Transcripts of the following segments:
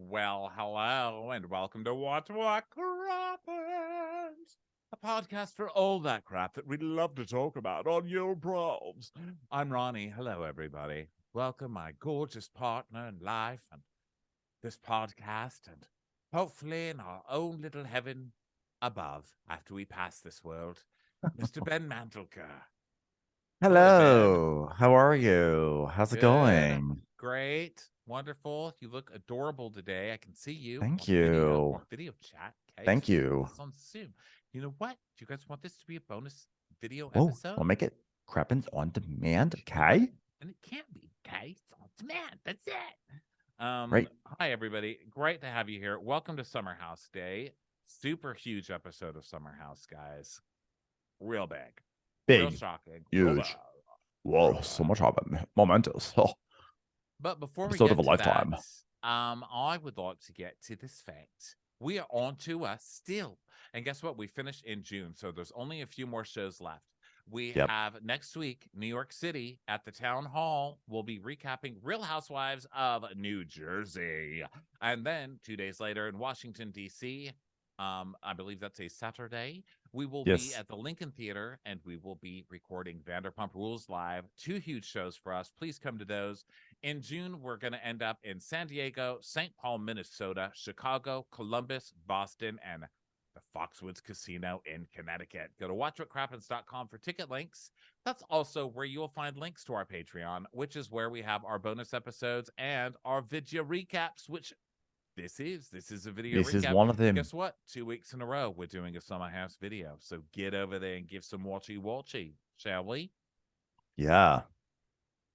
Well, hello, and welcome to What Crappens, a podcast for all that crap that we love to talk about on your probs. I'm Ronnie. Hello, everybody. Welcome, my gorgeous partner in life and this podcast, and hopefully in our own little heaven above after we pass this world, Mr. Ben Mantelker. Hello, Ben. Hello, how are you? How's it Good. going? Great. Wonderful. You look adorable today. I can see you Thank on you. video chat. Okay. Thank Since we're doing you. this on Zoom. You know what? Do you guys want this to be a bonus video Oh, episode? we'll make it Crappens on demand, You know what? okay? And it can't be. Okay. It's on demand. That's it. Right. Hi everybody. Great to have you here. Welcome to Summer House Day. Super huge episode of Summer House, guys. Real big. Real Big, shocking. huge. Whoa, so much of it. Momentous. Oh, But before we episode of get a to that, lifetime. I would like to get to this fact. We are on to us still. And guess what? We finished in June, so there's only a few more shows left. We Yep. have next week, New York City at the Town Hall. We'll be recapping Real Housewives of New Jersey. And then 2 days later in Washington, D.C., I believe that's a Saturday. We will be Yes. at the Lincoln Theater and we will be recording Vanderpump Rules Live. 2 huge shows for us. Please come to those. In June, we're going to end up in San Diego, St. Paul, Minnesota, Chicago, Columbus, Boston, and the Foxwoods Casino in Connecticut. Go to watchwhatcrappens.com for ticket links. That's also where you will find links to our Patreon, which is where we have our bonus episodes and our video recaps, which this is a video This is recap. one of them. Guess what? 2 weeks in a row, we're doing a Summer House video. So get over there and give some watchy, shall we? Yeah.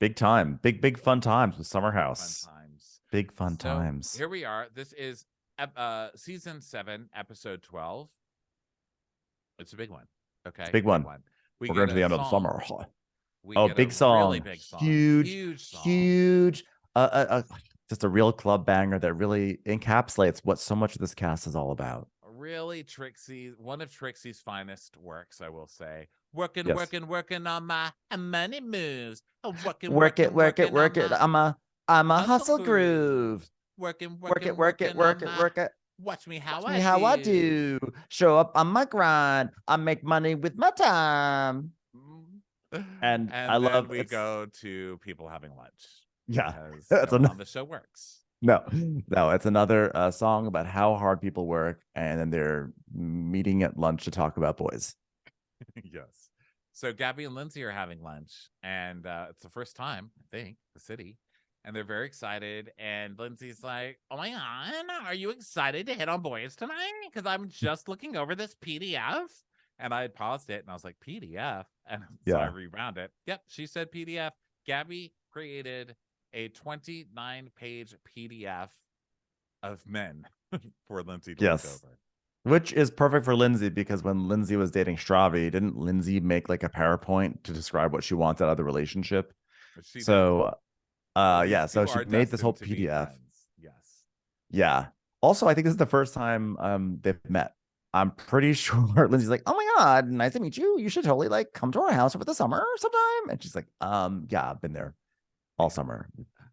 Big time. Big fun times with Summer House. Fun times. Big fun So times. here we are. This is season 7, episode 12. It's a big one. Okay. It's a big one. We We're get going to the a end of the song. summer. We Oh, get big a song. really big song. Huge song. Huge. Just a real club banger that really encapsulates what so much of this cast is all about. Really Trixie, one of Trixie's finest works, I will say. Working Yes. on my money moves. Work it. I'm a hustle groove. Work it. Watch me how Watch me how I do. Show up on my grind. I make money with my time. And I then love we go to people having lunch. Yeah, Because no one on the show works. No, it's another song about how hard people work, and then they're meeting at lunch to talk about boys. Yes. So Gabby and Lindsay are having lunch, and it's the first time, I think, the city, and they're very excited. And Lindsay's like, "Oh my god, are you excited to hit on boys tonight? Because I'm just looking over this PDF." And I had paused it, and I was like, "PDF," and so I rewound it. Yep, she said PDF. Gabby created a 29-page PDF of men for Lindsay to look over. Which is perfect for Lindsay, because when Lindsay was dating Stravi, didn't Lindsay make like a PowerPoint to describe what she wants out of the relationship? So she made this whole PDF. Yes. Yeah. Also, I think this is the first time they've met. I'm pretty sure Lindsay's like, "Oh my god, nice to meet you. You should totally like come to our house over the summer sometime." And she's like, yeah, I've been there all summer.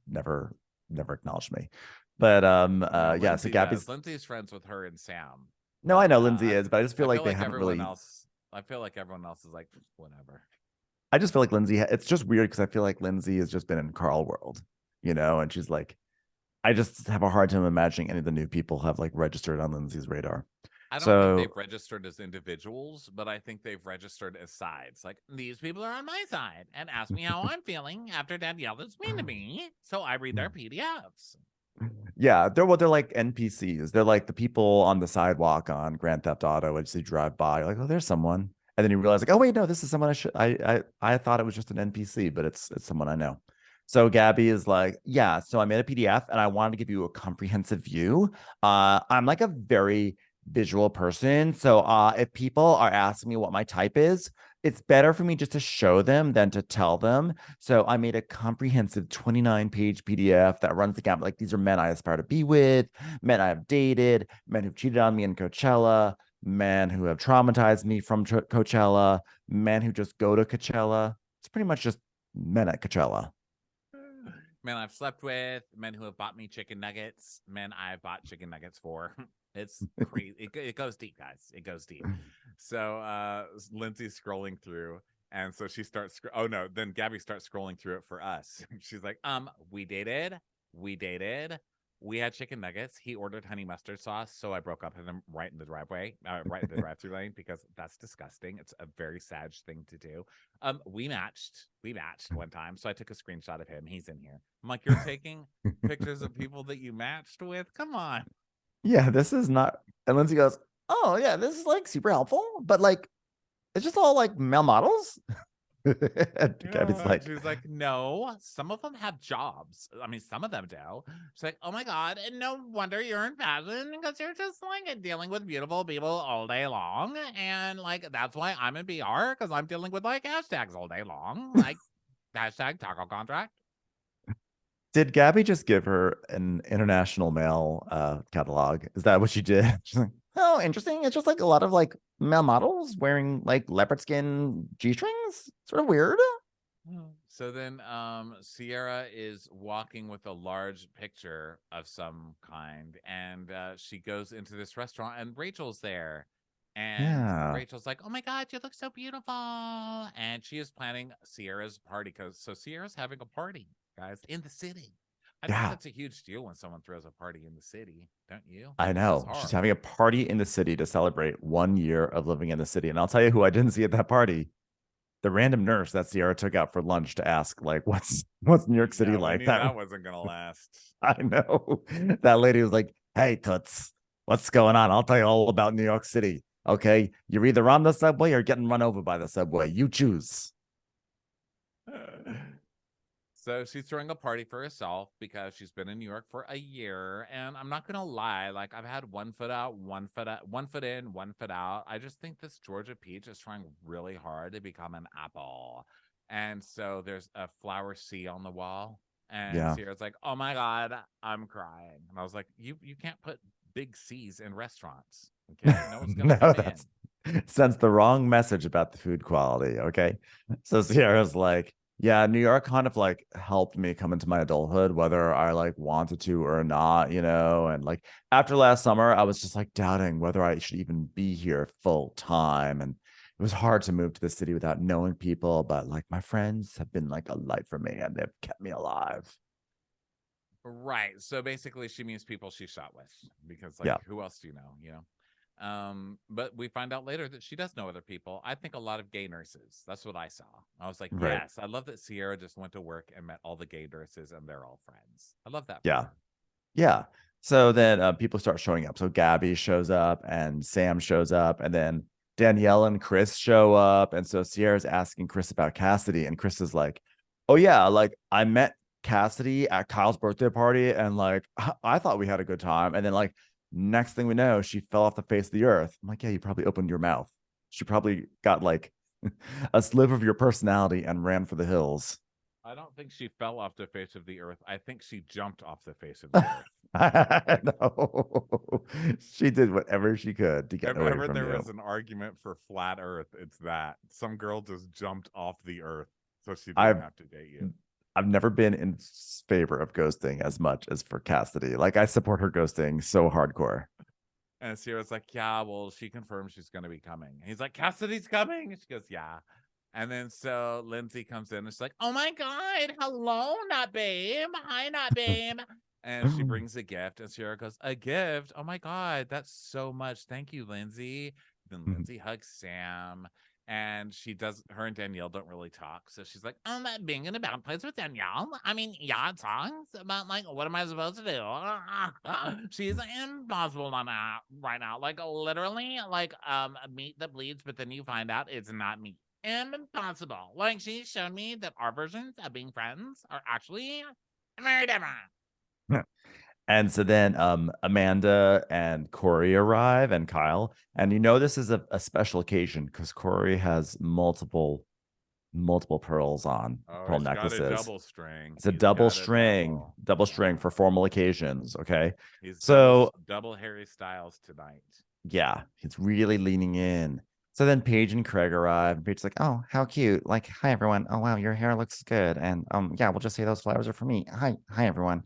Never acknowledged me. But Lindsay so Gabby's Lindsay's friends with her and Sam. No, I know Lindsay is, but I just feel like they haven't really. I feel like everyone else is like, whatever. I just feel like Lindsay. It's just weird because I feel like Lindsay has just been in Carl world, and she's like, I just have a hard time imagining any of the new people have like registered on Lindsay's radar. I don't think they've registered as individuals, but I think they've registered as sides. Like, these people are on my side and ask me how I'm feeling after Danielle is mean to me, so I read their PDFs. Yeah, they're like NPCs. They're like the people on the sidewalk on Grand Theft Auto as you drive by. You're like, oh, there's someone, and then you realize like, oh wait, no, this is someone I thought it was just an NPC, but it's someone I know. So Gabby is like, yeah, so I made a PDF and I wanted to give you a comprehensive view. I'm like a very visual person, so if people are asking me what my type is, it's better for me just to show them than to tell them. So I made a comprehensive 29-page PDF that runs the gamut. Like, these are men I aspire to be with, men I have dated, men who've cheated on me in Coachella, men who have traumatized me from Coachella, men who just go to Coachella. It's pretty much just men at Coachella. Men I've slept with, men who have bought me chicken nuggets, men I've bought chicken nuggets for. It's crazy. It goes deep, guys. It goes deep. So Lindsay's scrolling through, and so she starts. Oh no! Then Gabby starts scrolling through it for us. She's like, we dated, we dated, we had chicken nuggets. He ordered honey mustard sauce, so I broke up with him right in the driveway, right in the drive-through lane because that's disgusting. It's a very sad thing to do. We matched one time, so I took a screenshot of him. He's in here. I'm like, you're taking pictures of people that you matched with? Come on. Yeah, this is not. And Lindsay goes, "Oh yeah, this is like super helpful, but like it's just all like male models." And Gabby's Yeah, and like, she's like, no, some of them have jobs. I mean, some of them do. She's like, oh my God, and no wonder you're in fashion because you're just like dealing with beautiful people all day long. And like, that's why I'm in BR because I'm dealing with like hashtags all day long. Like, hashtag taco contract. "Did Gabby just give her an international male catalog? Is that what she did?" She's like, "Oh, interesting. It's just like a lot of like male models wearing like leopard skin G-strings. Sort of weird." So then Sierra is walking with a large picture of some kind, and she goes into this restaurant, and Rachel's there. And Yeah. Rachel's like, oh my God, you look so beautiful. And she is planning Sierra's party because so Sierra's having a party, guys, in the city. I think Yeah. that's a huge deal when someone throws a party in the city, don't you? I This is know. She's hard. having a party in the city to celebrate 1 year of living in the city. And I'll tell you who I didn't see at that party. The random nurse that Sierra took out for lunch to ask, like, what's New York City Yeah, we like? knew That that wasn't going to last. I know. That lady was like, "Hey, Toots, what's going on? I'll tell you all about New York City. Okay. You're either on the subway or getting run over by the subway. You choose." So she's throwing a party for herself because she's been in New York for a year. And I'm not gonna lie, like I've had one foot out, one foot out, one foot in, one foot out. I just think this Georgia peach is trying really hard to become an apple. And so there's a flower C on the wall. And Yeah. Sierra's like, oh my God, I'm crying. And I was like, you can't put big C's in restaurants. Okay. No one's gonna No, come in. that's sends the wrong message about the food quality. Okay. So Sierra's like, "Yeah, New York kind of like helped me come into my adulthood, whether I like wanted to or not, you know. And like after last summer, I was just like doubting whether I should even be here full time. And it was hard to move to the city without knowing people, but like my friends have been like a light for me and they've kept me alive." Right. So basically she means people she shot with because like Yeah. who else do you know, you know? But we find out later that she does know other people. I think a lot of gay nurses. That's what I saw. I was like, Right. yes, I love that Sierra just went to work and met all the gay nurses and they're all friends. I love that for Yeah. her. Yeah. So then people start showing up. So Gabby shows up and Sam shows up, and then Danielle and Chris show up. And so Sierra's asking Chris about Cassidy, and Chris is like, "Oh, yeah, like I met Cassidy at Kyle's birthday party, and like I thought we had a good time. And then, like, next thing we know, she fell off the face of the earth." I'm like, "Yeah, you probably opened your mouth. She probably got like a sliver of your personality and ran for the hills." I don't think she fell off the face of the earth. I think she jumped off the face of the earth. No, she did whatever she could to get If away ever from there you. was an argument for flat earth, it's that. Some girl just jumped off the earth so she didn't I've have to date you. I've never been in favor of ghosting as much as for Cassidy. Like I support her ghosting so hardcore. And Sierra's like, yeah, well, she confirmed she's going to be coming. And he's like, Cassidy's coming. And she goes, yeah. And then so Lindsay comes in and she's like, oh my God, hello, not babe. Hi, not babe. And she brings a gift. And Sierra goes, a gift? Oh my God, that's so much. Thank you, Lindsay. Then Lindsay hugs Sam. And she does, her and Danielle don't really talk. So she's like, being in a bad place with Danielle. I mean, yeah, it talks, but like, what am I supposed to do? She's impossible on that right now. Like, literally, like, meat that bleeds, but then you find out it's not meat. Impossible. Like, she showed me that our versions of being friends are actually very different. And so then Amanda and Corey arrive and Kyle. And you know this is a special occasion because Corey has multiple pearls on, Oh, pearl he's got a necklaces. double string. It's a He's got a double. double string Yeah. for formal occasions. Okay. He's So double Harry Styles tonight. yeah, he's really leaning in. So then Paige and Craig arrive, and Paige's like, "Oh, how cute! Like, hi everyone. Oh wow, your hair looks good." And yeah, we'll just say those flowers are for me. Hi everyone.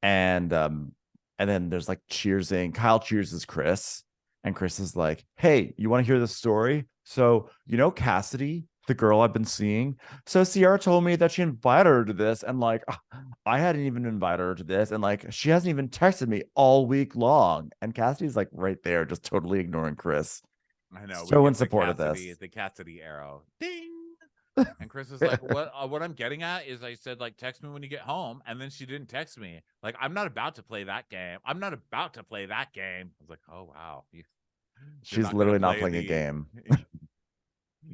And and then there's like cheersing. Kyle cheerses Chris, and Chris is like, "Hey, you want to hear the story? So you know Cassidy, the girl I've been seeing. So Sierra told me that she invited her to this, and like, I hadn't even invited her to this, and like, she hasn't even texted me all week long." And Cassidy's like right there, just totally ignoring Chris. I know we So in get the support of this. Cassidy arrow. Ding. And Chris is like, what I'm getting at is I said, like, text me when you get home. And then she didn't text me. Like, I'm not about to play that game. I'm not about to play that game. I was like, oh, wow. You're She's not going to literally not play playing a the, game.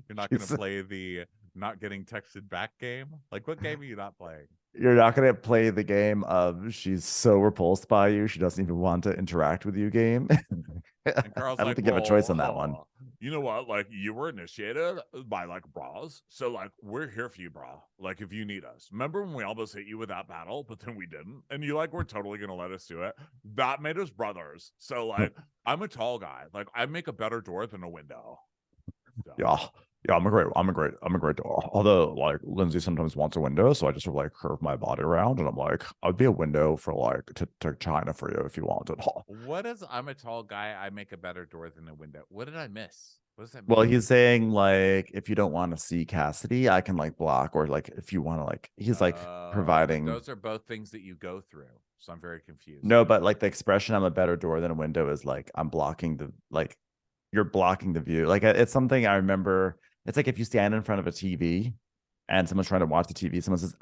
you're not going to play the not getting texted back game. Like, what game are you not playing? You're not gonna play the game of she's so repulsed by you, she doesn't even want to interact with you game. And Carl's I don't like, think you have a choice on that one. well, you know what? Like, you were initiated by like bras. So, like, we're here for you, bra. Like, if you need us. Remember when we almost hit you with that battle, but then we didn't? And you like, we're totally going to let us do it. That made us brothers. So, like, I'm a tall guy. Like, I make a better door than a window. So. Yeah. Yeah, I'm a great dog. Although like Lindsay sometimes wants a window, so I just sort of like curve my body around and I'm like, I'd be a window for like to China for you if you wanted. What is I'm a tall guy, I make a better door than a window? What did I miss? What does that Well, mean? he's saying like if you don't want to see Cassidy, I can like block, or like if you want to like he's like But providing. those are both things that you go through. So I'm very confused. No, but like the expression "I'm a better door than a window" is like I'm blocking the like you're blocking the view. Like it's something I remember. It's like if you stand in front of a TV and someone's trying to watch the TV, someone says,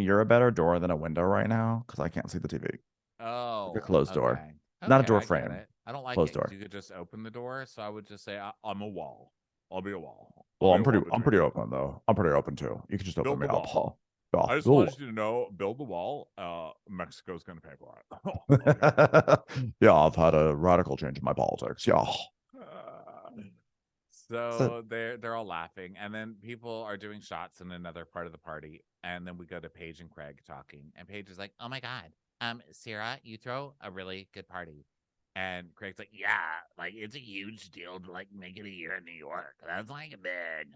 you're a better door than a window right now because I can't see the TV." Like a Oh, closed door, okay. not a Okay, door I get frame, it. I don't like closed it because door. you could just open the door. So I would just say, I'm a wall. I'll be a wall. I'll Well, be a wall I'm between pretty you. open though. I'm pretty open too. You can just open Build me the up, wall. Paul. Yeah, I just cool. wanted you to know, build the wall. Mexico's going to pay for it. Okay. Yeah, I've had a radical change in my politics. Yeah. So So they're all laughing, and then people are doing shots in another part of the party, and then we go to Paige and Craig talking, and Paige is like, "Oh my god, Sarah, you throw a really good party," and Craig's like, "Yeah, like it's a huge deal to like make it a year in New York. That's like a big."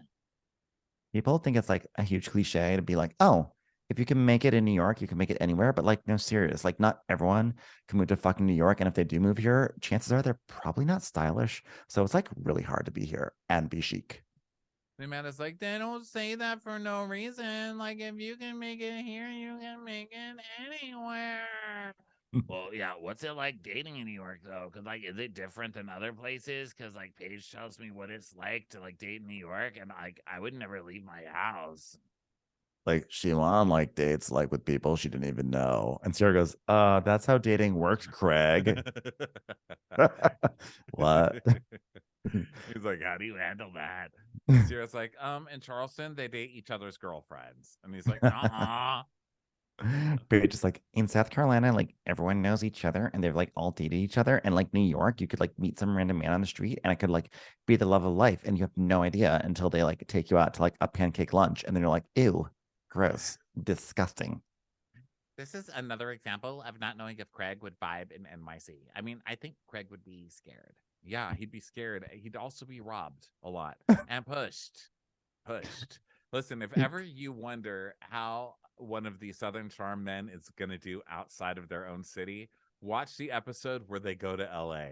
people think it's like a huge cliche to be like, oh, if you can make it in New York, you can make it anywhere. But like, no, serious. Like, not everyone can move to fucking New York. And if they do move here, chances are they're probably not stylish. So it's like really hard to be here and be chic. The Amanda's like, "They don't say that for no reason. Like, if you can make it here, you can make it anywhere." Well, yeah. What's it like dating in New York though? Because like, is it different than other places? Because like, Paige tells me what it's like to like date in New York, and like, I would never leave my house. Like she went on like dates like with people she didn't even know. And Sarah goes, that's how dating works, Craig. What? He's like, "How do you handle that?" And Sierra's like, in Charleston, they date each other's girlfriends," and he's like, "Uh-uh." But just like in South Carolina, like everyone knows each other and they've like all dated each other. And like New York, you could like meet some random man on the street and it could like be the love of life. And you have no idea until they like take you out to like a pancake lunch. And then you're like, ew, gross, disgusting. This is another example of not knowing if Craig would vibe in NYC. I mean, I think Craig would be scared. Yeah, he'd be scared. He'd also be robbed a lot and pushed. Pushed. Listen, if ever you wonder how one of the Southern Charm men is going to do outside of their own city, watch the episode where they go to LA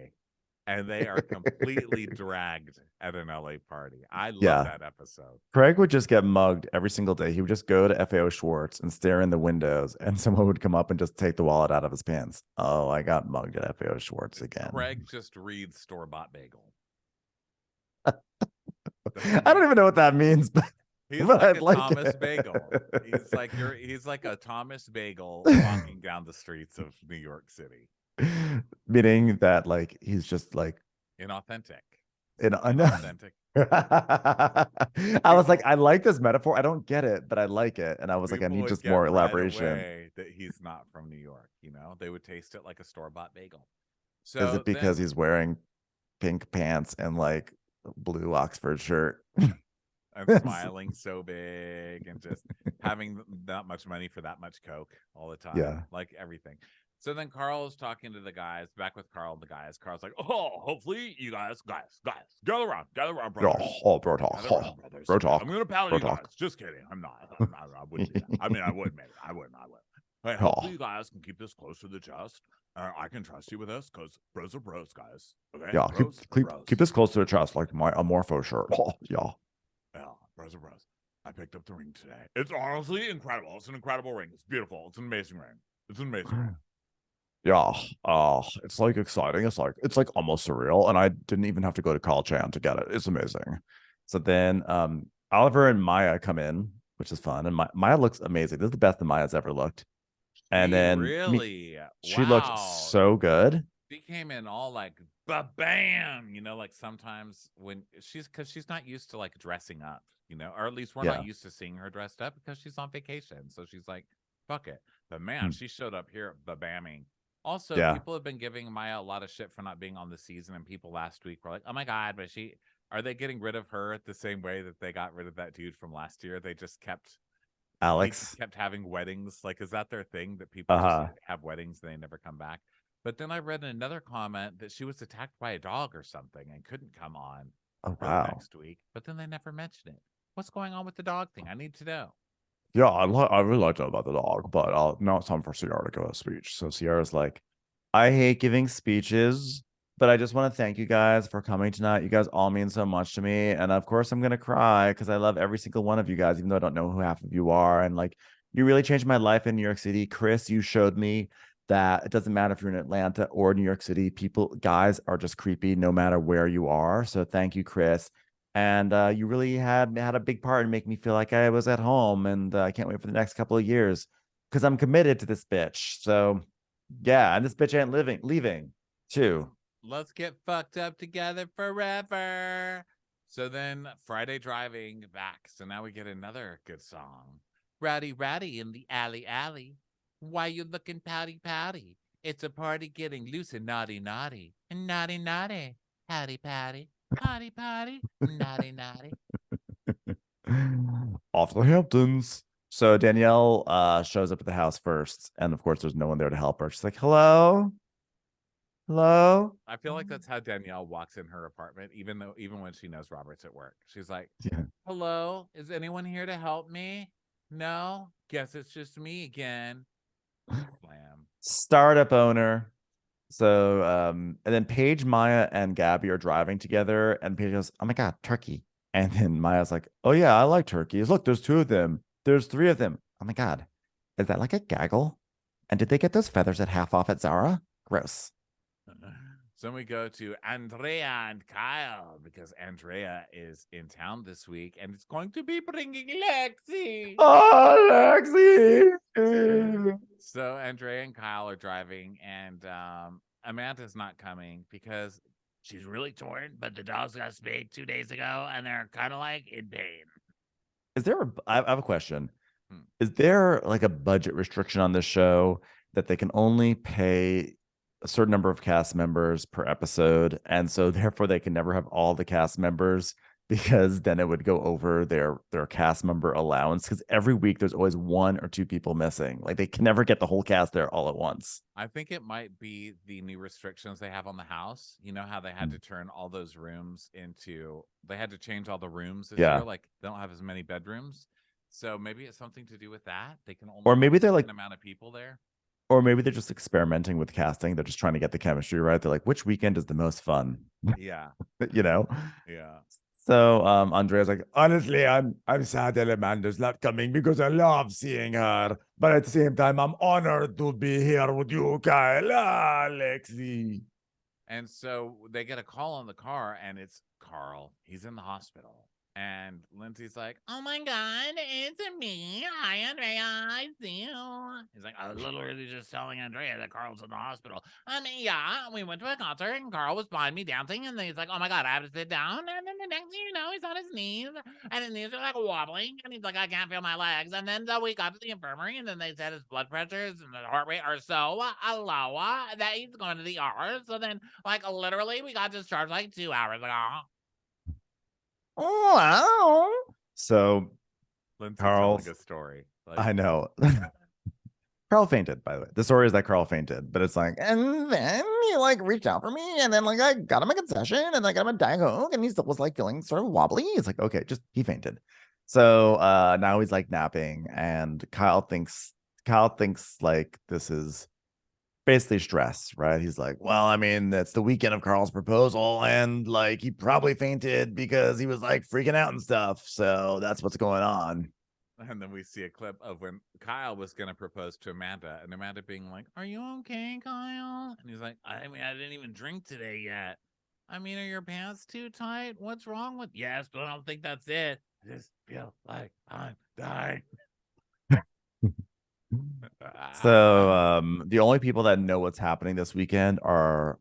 and they are completely dragged at an LA party. I love Yeah. that episode. Craig would just get mugged every single day. He would just go to FAO Schwartz and stare in the windows, and someone would come up and just take the wallet out of his pants. Oh, I got mugged at FAO Schwartz again. Craig just reads store bought bagel. I don't even know what that means, but, He's but like I'd a like Thomas Bagel. He's like a Thomas Bagel walking down the streets of New York City. Meaning that like he's just like Inauthentic. inauthentic. Inauthentic. I was like, I like this metaphor. I don't get it, but I like it. And I was like, I People need would just get more right elaboration. away that he's not from New York, you know? They would taste it like a store-bought bagel. Is So it because then he's wearing pink pants and like blue Oxford shirt? I'm smiling so big and just having not much money for that much Coke all the time, Yeah. like everything. So then Carl is talking to the guys, back with Carl and the guys. Carl's like, oh, hopefully you guys, gather around, brothers. Oh, bro talk. Gather around, brothers. Bro Okay, talk. I'm going to pal Bro you guys. talk. Just kidding. I'm not. I wouldn't do that. I mean, I would, maybe. I wouldn't. Hey, hopefully Oh, you guys can keep this close to the chest. I can trust you with this because bros are bros, guys. Okay? yeah. Bros are bros. Keep this close to the chest, like my Amorpho shirt. Oh, yeah. Yeah, bros are bros. I picked up the ring today. It's honestly incredible. It's an incredible ring. It's beautiful. It's an amazing ring. It's an amazing ring. Yeah. It's like exciting. It's like almost surreal. And I didn't even have to go to Call Chan to get it. It's amazing. So then Oliver and Maya come in, which is fun. And Maya looks amazing. This is the best that Maya's ever looked. And She then really, she looked wow. so good. She came in all like bam, like sometimes when because she's not used to like dressing up, or at least we're Yeah. not used to seeing her dressed up because she's on vacation. So she's like, fuck it. But man, Hmm. she showed up here bamming. Also, Yeah. people have been giving Maya a lot of shit for not being on the season, and people last week were like, oh my God, but are they getting rid of her the same way that they got rid of that dude from last year? They just kept he just Alex. kept having weddings. Like, is that their thing that people just Uh-huh. have weddings and they never come back? But then I read in another comment that she was attacked by a dog or something and couldn't come on Oh, for the wow. next week. But then they never mentioned it. What's going on with the dog thing? I need to know. Yeah, I really like to know about the dog, but now it's time for Sierra to give a speech. So Sierra's like, I hate giving speeches, but I just want to thank you guys for coming tonight. You guys all mean so much to me. And of course, I'm going to cry because I love every single one of you guys, even though I don't know who half of you are. And like, you really changed my life in New York City. Chris, you showed me that it doesn't matter if you're in Atlanta or New York City. Guys are just creepy no matter where you are. So thank you, Chris. And you really had a big part in making me feel like I was at home. And I can't wait for the next couple of years because I'm committed to this bitch. So yeah, and this bitch ain't leaving too. Let's get fucked up together forever. So then Friday driving back. So now we get another good song. Rowdy Rowdy in the alley. Why you looking pouty? It's a party getting loose and naughty. And naughty. Patty. Potty. Naughty. Off to the Hamptons. So Danielle shows up at the house first, and of course, there's no one there to help her. She's like, "Hello, hello." I feel like that's how Danielle walks in her apartment, even when she knows Robert's at work. She's like, Yeah. hello, is anyone here to help me? No? Guess it's just me again. Slam. Startup owner. So and then Paige, Maya, and Gabby are driving together, and Paige goes, "Oh my god, turkey!" And then Maya's like, "Oh yeah, I like turkeys. Look, there's two of them. There's three of them. Oh my god, is that like a gaggle? And did they get those feathers at half off at Zara? Gross." So we go to Andrea and Kyle because Andrea is in town this week and it's going to be bringing Lexi. Oh, Lexi. So Andrea and Kyle are driving and Amanda's not coming because she's really torn, but the dogs got spayed 2 days ago and they're kind of like in pain. I have a question. Hmm. Is there like a budget restriction on this show that they can only pay a certain number of cast members per episode, and so therefore they can never have all the cast members because then it would go over their cast member allowance? Because every week there's always one or two people missing. Like they can never get the whole cast there all at once. I think it might be the new restrictions they have on the house. You know how they had to turn all those rooms they had to change all the rooms this year. Yeah. Like they don't have as many bedrooms. So maybe it's something to do with that. They can only Or have maybe a they're certain like, amount of people there. or maybe they're just experimenting with casting. They're just trying to get the chemistry right. They're like, which weekend is the most fun? Yeah. you know? Yeah. So Andrea's like, honestly, I'm sad that Amanda's not coming because I love seeing her. But at the same time, I'm honored to be here with you, Kyle. Ah, Lexi. And so they get a call on the car and it's Carl. He's in the hospital. And Lindsay's like, oh my God, it's me. Hi, Andrea. I see you. He's like, I was literally just telling Andrea that Carl's in the hospital. Yeah, we went to a concert and Carl was behind me dancing. And then he's like, oh my God, I have to sit down. And then the next thing you know, he's on his knees and his knees are like wobbling. And he's like, I can't feel my legs. And then we got to the infirmary and then they said his blood pressures and the heart rate are so low that he's going to the ER. So then, like, literally, we got discharged like 2 hours ago. Oh, wow. So Lindsay telling Carl's, a story. Like, I know. Carl fainted, by the way. The story is that Carl fainted, but it's like, and then he like reached out for me, and then like I got him a concession, and I got him a Diet Coke, and he still was like feeling sort of wobbly. It's like, okay, just he fainted. So now he's like napping, and Kyle thinks like this is basically stress, right? He's like, well, I mean, that's the weekend of Carl's proposal, and like he probably fainted because he was like freaking out and stuff. So that's what's going on. And then we see a clip of when Kyle was going to propose to Amanda, and Amanda being like, "Are you okay, Kyle?" And he's like, "I mean, I didn't even drink today yet. I mean, are your pants too tight? What's wrong with?" Yes, but I don't think that's it. I just feel like I'm dying. So the only people that know what's happening this weekend are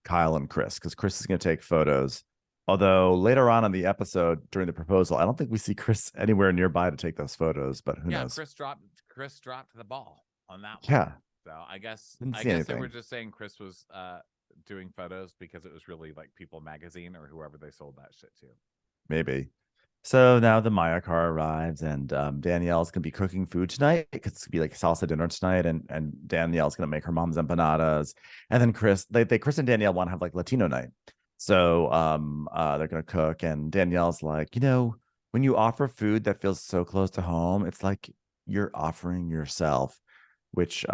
Kyle and Chris, because Chris is going to take photos. Although later on in the episode during the proposal, I don't think we see Chris anywhere nearby to take those photos, but who Yeah, knows? Chris dropped the ball on that one. Yeah, So I guess didn't I see guess they were anything. just saying Chris was doing photos because it was really like People Magazine or whoever they sold that shit to. Maybe. So now the Maya car arrives, and Danielle's gonna be cooking food tonight because it's gonna be like salsa dinner tonight, and Danielle's gonna make her mom's empanadas, and then Chris and Danielle want to have like Latino night, so they're gonna cook, and Danielle's like, when you offer food that feels so close to home, it's like you're offering yourself, which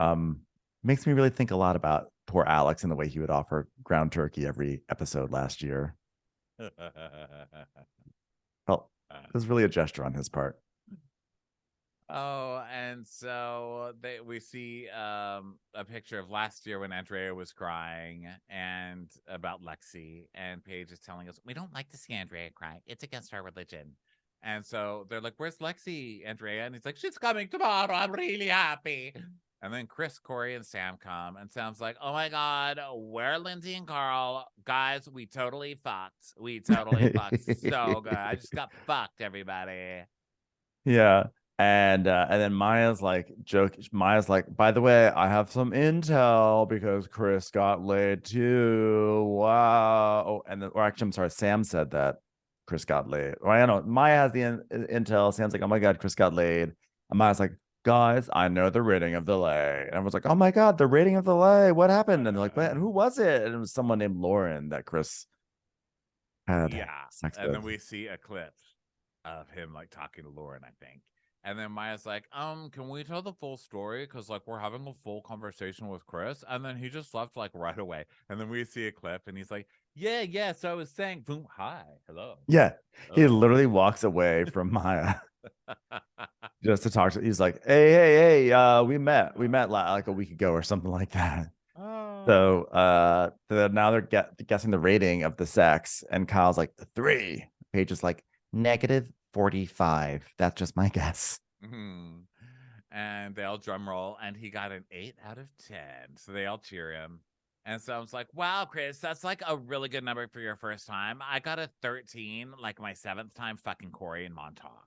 makes me really think a lot about poor Alex and the way he would offer ground turkey every episode last year. Well, it was really a gesture on his part. Oh, and so we see a picture of last year when Andrea was crying and about Lexi, and Paige is telling us we don't like to see Andrea cry. It's against our religion. And so they're like, "Where's Lexi, Andrea?" And he's like, "She's coming tomorrow. I'm really happy." And then Chris, Corey, and Sam come, and Sam's like, "Oh my God, where are Lindsay and Carl? Guys, we totally fucked. We totally fucked so good. I just got fucked, everybody." Yeah. And then Maya's like, by the way, I have some intel because Chris got laid too. Wow. Oh, and then, or actually, I'm sorry, Sam said that Chris got laid. Or I don't know. Maya has the intel. Sam's like, oh my God, Chris got laid. And Maya's like, guys, I know the rating of the lay. And everyone's like, oh my God, the rating of the lay. What happened? And they're like, what? And who was it? And it was someone named Lauren that Chris had Yeah. sex And with. then we see a clip of him like talking to Lauren, I think. And then Maya's like, can we tell the full story? Because like we're having a full conversation with Chris. And then he just left like right away. And then we see a clip and he's like, yeah, yeah. So I was saying, boom, hi, hello. Yeah. He Oh. literally walks away from Maya just to talk to. He's like, hey, we met like a week ago or something like that. Oh. So now they're guessing the rating of the sex, and Kyle's like 3. Paige is like -45. That's just my guess. Mhm. And they all drum roll, and he got an 8 out of 10. So they all cheer him. And so I was like, wow, Chris, that's like a really good number for your first time. I got a 13, like my 7th time fucking Corey and Montauk.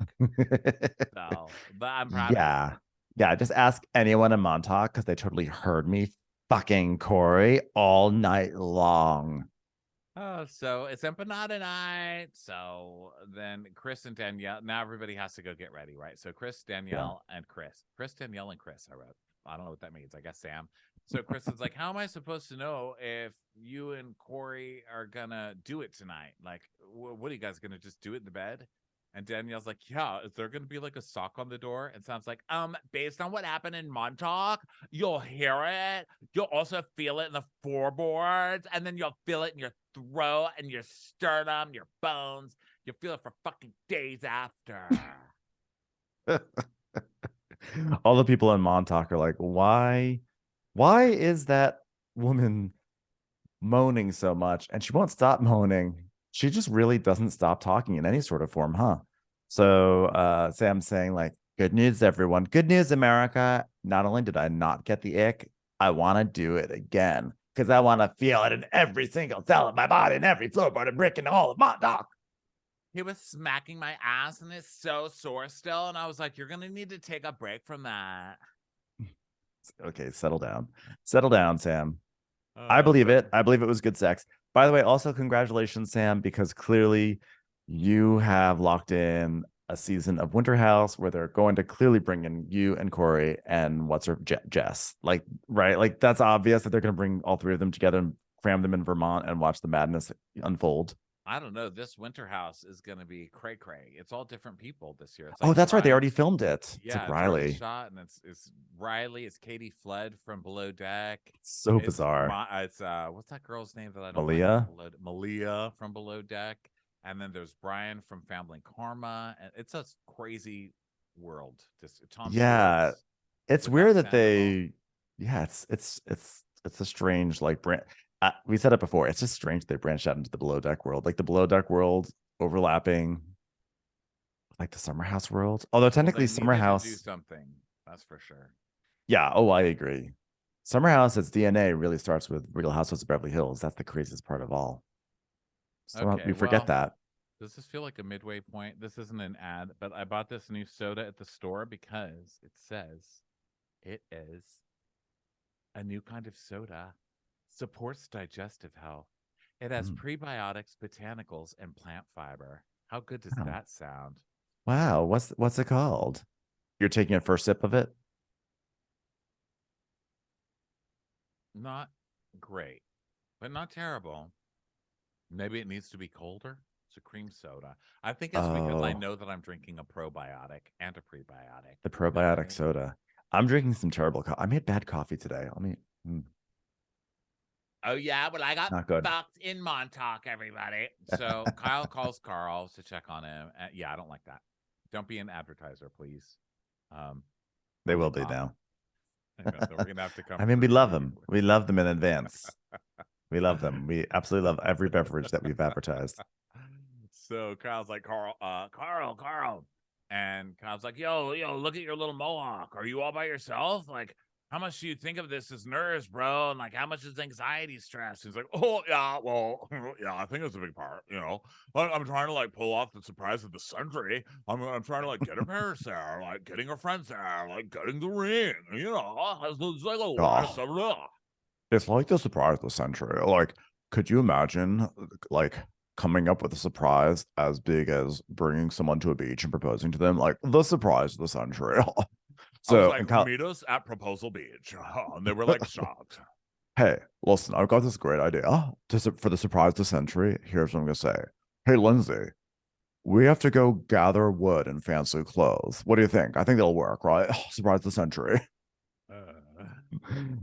So, but I'm proud of you. Yeah. Yeah, just ask anyone in Montauk because they totally heard me fucking Corey all night long. Oh, so it's empanada night. So then Chris and Danielle, now everybody has to go get ready, right? So Chris, Yeah. Danielle, and Chris. Chris, Danielle, and Chris, I wrote. I don't know what that means. I guess Sam. So Chris is like, how am I supposed to know if you and Corey are gonna do it tonight? Like, what are you guys gonna just do it in the bed? And Danielle's like, yeah, is there gonna be like a sock on the door? And Sam's like, based on what happened in Montauk, you'll hear it. You'll also feel it in the floorboards, and then you'll feel it in your throat and your sternum, your bones. You'll feel it for fucking days after. All the people in Montauk are like, why is that woman moaning so much? And she won't stop moaning. She just really doesn't stop talking in any sort of form, huh? So Sam's saying, like, good news, everyone. Good news, America. Not only did I not get the ick, I want to do it again because I want to feel it in every single cell of my body and every floorboard and brick in all of Montauk. He was smacking my ass and it's so sore still. And I was like, you're going to need to take a break from that. Okay, settle down. Settle down, Sam. I Oh, believe so it. I believe it was good sex. By the way, also congratulations, Sam, because clearly you have locked in a season of Winter House where they're going to clearly bring in you and Corey and what's her Jess. Like, right? Like that's obvious that they're going to bring all three of them together and cram them in Vermont and watch the madness unfold. I don't know. This Winter House is going to be cray cray. It's all different people this year. It's Oh, like that's right. They Brian. already filmed it. It's like Yeah, it's already Riley. shot, and it's Riley. It's Katie Flood from Below Deck. It's so bizarre. It's what's that girl's name that I don't like from Malia. Below Malia from Below Deck, and then there's Brian from Family Karma, and it's a crazy world. Just Tom Yeah. Schwartz It's without weird that Sandoval. yeah, it's a strange like brand. We said it before. It's just strange they branched out into the below deck world, like the below deck world overlapping like the summer house world. Although Well, they technically summer needed to do house, something. That's for sure. yeah. Oh, I agree. Summer house, its DNA really starts with Real Housewives of Beverly Hills. That's the craziest part of all. So Okay, we forget well, that. does this feel like a midway point? This isn't an ad, but I bought this new soda at the store because it says it is a new kind of soda, supports digestive health. It has Mm. prebiotics, botanicals, and plant fiber. How good does Wow. that sound? Wow. What's it called? You're taking a first sip of it? Not great, but not terrible. Maybe it needs to be colder. It's a cream soda. I think it's because I Oh, know that I'm drinking a probiotic and a prebiotic. the You know what I probiotic mean? soda. I'm drinking some terrible coffee. I made bad coffee today. Oh yeah, but I got Not good. fucked in Montauk, everybody. So Kyle calls Carl to check on him. Yeah, I don't like that. Don't be an advertiser, please. They Or the will be cop. now. Then we're gonna have to come I mean, we through love you. them. We love them in advance. We love them. We absolutely love every beverage that we've advertised. So Kyle's like, Carl. And Kyle's like, yo, look at your little mohawk. Are you all by yourself? Like, how much do you think of this as nerves, bro? And like, how much is anxiety, stress? He's like, oh, yeah, well, yeah, I think it's a big part, you know. I'm trying to like pull off the surprise of the century. I'm trying to like get her parents there, like getting her friends there, like getting the ring, you know. It's like a lot of Oh, stuff. it's like the surprise of the century. Like, could you imagine like coming up with a surprise as big as bringing someone to a beach and proposing to them? Like the surprise of the century. I was So, like, and Kyle, meet us at Proposal Beach. And they were like shocked. hey, listen, I've got this great idea for the surprise of the century. Here's what I'm gonna say. Hey, Lindsay, we have to go gather wood and fancy clothes. What do you think? I think it'll work, right? Surprise of the century. Uh,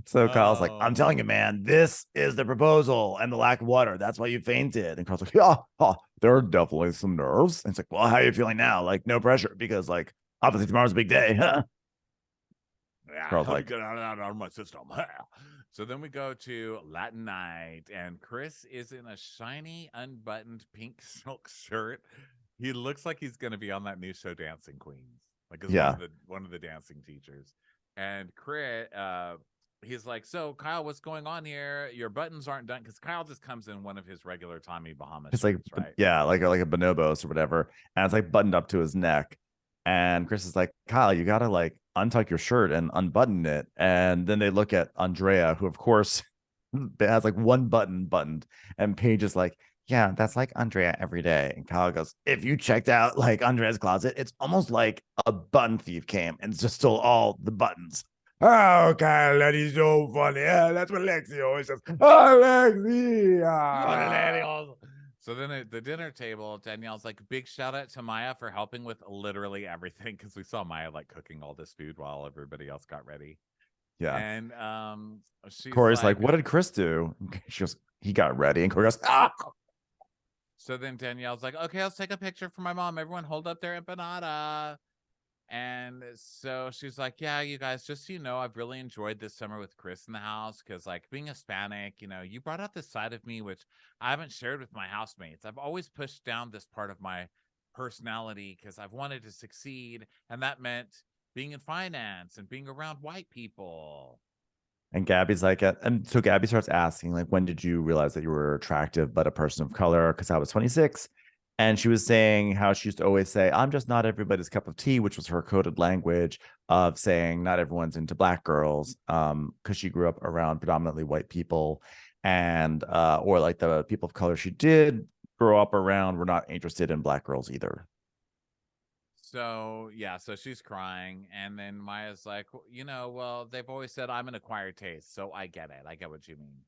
So Kyle's like, I'm telling um, you, man, this is the proposal and the lack of water. That's why you fainted. And Carl's like, yeah, huh, there are definitely some nerves. And it's like, well, how are you feeling now? Like, no pressure because, like, obviously tomorrow's a big day. Huh? yeah, Carl's help me like, get out of my system. So then we go to Latin night, and Chris is in a shiny, unbuttoned pink silk shirt. He looks like he's going to be on that new show, Dancing Queens, like as yeah, one of the dancing teachers. And he's like, "So Kyle, what's going on here? Your buttons aren't done." Because Kyle just comes in one of his regular Tommy Bahama it's like, shirts, right? yeah, like a bonobos or whatever. And it's like buttoned up to his neck. And Chris is like, Kyle, you gotta like untuck your shirt and unbutton it. And then they look at Andrea, who of course has like one button buttoned. And Paige is like, yeah, that's like Andrea every day. And Kyle goes, if you checked out like Andrea's closet, it's almost like a button thief came and just stole all the buttons. Oh, Kyle, that is so funny. Yeah, that's what Lexi always says. Oh, Lexi. Ah. So then at the dinner table, Danielle's like, big shout out to Maya for helping with literally everything because we saw Maya like cooking all this food while everybody else got ready. Yeah. And she's Corey's like, like, what did Chris do? She goes, he got ready. And Corey goes, ah. so then Danielle's like, okay, let's take a picture for my mom. Everyone hold up their empanada. And so she's like, yeah, you guys, just so you know, I've really enjoyed this summer with Chris in the house because, like, being Hispanic, you know, you brought out this side of me which I haven't shared with my housemates. I've always pushed down this part of my personality because I've wanted to succeed. And that meant being in finance and being around white people. And Gabby's like, and so Gabby starts asking, like, when did you realize that you were attractive but a person of color? Because I was 26. And she was saying how she used to always say, I'm just not everybody's cup of tea, which was her coded language of saying not everyone's into black girls. Because she grew up around predominantly white people and or like the people of color she did grow up around were not interested in black girls either. So yeah, so she's crying, and then Maya's like, well, they've always said I'm an acquired taste, so I get it. I get what you mean.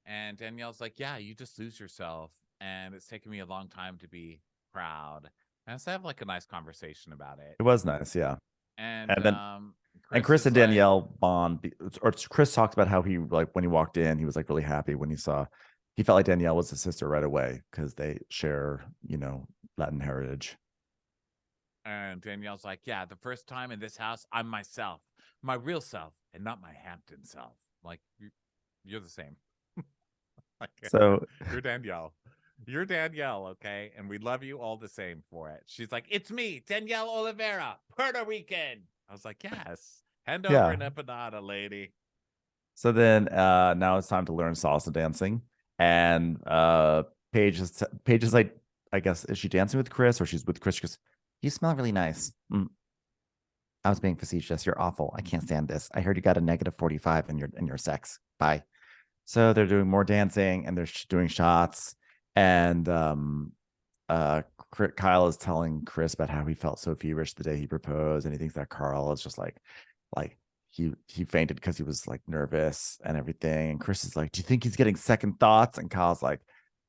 And Danielle's like, yeah, you just lose yourself, and it's taken me a long time to be proud. And so I have like a nice conversation about it. It was nice, yeah. And And then and Chris Chris is and like, Danielle bond, or Chris talked about how he, like, when he walked in, he was like really happy when he felt like Danielle was his sister right away because they share, Latin heritage. and Danielle's like, yeah, the first time in this house, I'm myself, my real self, and not my Hampton self. Like, you're the same. Like, So you're Danielle. You're Danielle, okay? And we love you all the same for it. She's like, it's me, Danielle Oliveira, Puerto Rican. I was like, yes. Hand over yeah. an empanada, lady. So then now it's time to learn salsa dancing. And Paige is like, I guess, is she dancing with Chris or she's with Chris? She goes, you smell really nice. I was being facetious. You're awful. I can't stand this. I heard you got a negative 45 in your sex. Bye. So they're doing more dancing and they're doing shots. And Kyle is telling Chris about how he felt so feverish the day he proposed, and he thinks that Carl is just like he fainted because he was like nervous and everything. And Chris is like, "Do you think he's getting second thoughts?" And Kyle's like,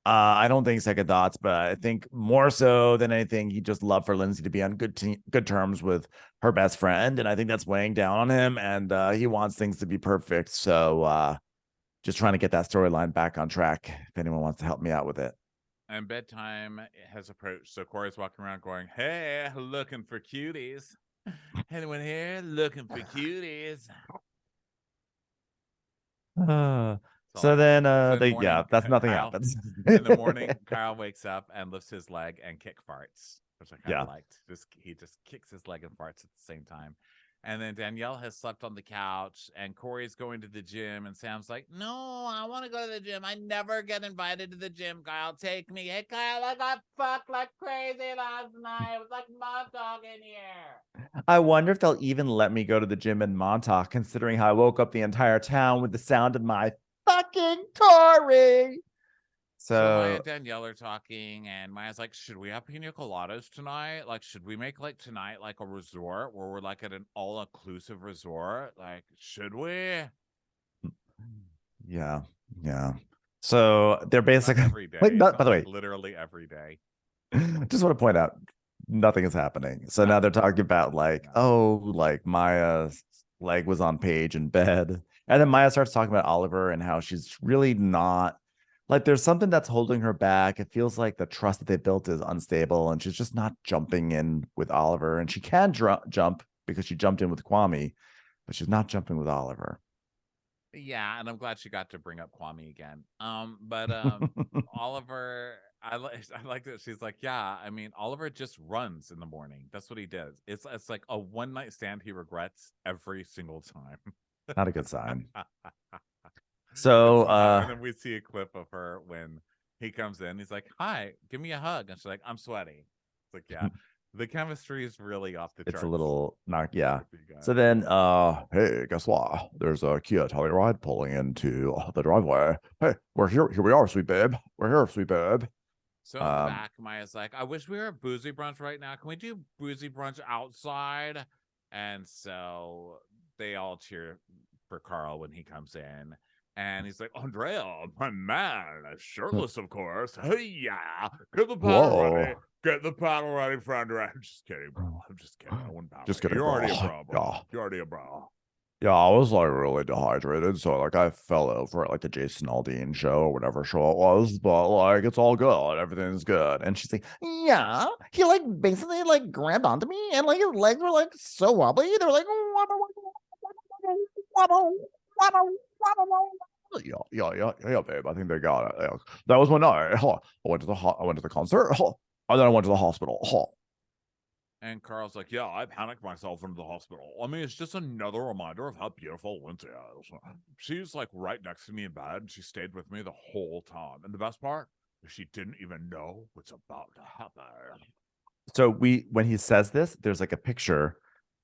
I don't think second thoughts, but I think more so than anything, he just loved for Lindsay to be on good terms with her best friend, and I think that's weighing down on him, and he wants things to be perfect. So just trying to get that storyline back on track. If anyone wants to help me out with it. And bedtime has approached. So Corey's walking around going, hey, looking for cuties. Anyone here looking for cuties? Uh, That's all I so got. then So in the morning, that's nothing Kyle, happens. in the morning, Kyle wakes up and lifts his leg and kick farts, which I kind of Yeah. liked. He just kicks his leg and farts at the same time. And then Danielle has slept on the couch, and Corey's going to the gym, and Sam's like, "No, I want to go to the gym. I never get invited to the gym. Kyle, take me. Hey, Kyle, I got fucked like crazy last night. It was like Montauk in here." I wonder if they'll even let me go to the gym in Montauk, considering how I woke up the entire town with the sound of my fucking Corey. So Maya So and Danielle are talking, and Maya's like, "Should we have pina coladas tonight? Like, should we make like tonight like a resort where we're like at an all-inclusive resort? Like, should we?" yeah, yeah. So they're It's not basically every day. like, It's not, by not the like way, literally every day. just want to point out nothing is happening. So now they're talking about like, No. oh, like Maya's leg was on Paige in bed. And then Maya starts talking about Oliver and how she's really not, like, there's something that's holding her back. It feels like the trust that they built is unstable, and she's just not jumping in with Oliver. And she can jump because she jumped in with Kwame, but she's not jumping with Oliver. Yeah, and I'm glad she got to bring up Kwame again. But Oliver, I like that she's like, yeah, I mean, Oliver just runs in the morning. That's what he does. It's like a one night stand he regrets every single time. Not a good sign. It's So not. And then we see a clip of her when he comes in. He's like, "Hi, give me a hug," and she's like, "I'm sweaty." It's like, yeah, the chemistry is really off the it's a charts little not, yeah. with you So guys. then hey, guess what? There's a Kia Telluride pulling into the driveway. Hey, we're here. Here we are, sweet babe. We're here, sweet babe. So in the back, Maya's like, "I wish we were at boozy brunch right now. Can we do boozy brunch outside?" And so they all cheer for Carl when he comes in. And he's like, "Andrea, my man, shirtless, of course. Hey, yeah, get the paddle ready. Whoa. Get the paddle ready for Andrea." I'm just kidding, bro. I'm just kidding. I wouldn't paddle. Just kidding, You're bro. already a bro, bro. Yeah. You're already a bro. Yeah, I was like really dehydrated, so like I fell over at like the Jason Aldean show or whatever show it was, but like it's all good, everything's good. And she's like, yeah, he like basically like grabbed onto me, and like his legs were like so wobbly. They were like, wobble, wobble, wobble. Yeah, babe. I think they got it. Yeah. That was my night. I went to the concert, and then I went to the hospital. And Carl's like, "Yeah, I panicked myself into the hospital. I mean, it's just another reminder of how beautiful Lindsay is. She's like right next to me in bed, and she stayed with me the whole time. And the best part is she didn't even know what's about to happen." So when he says this, there's like a picture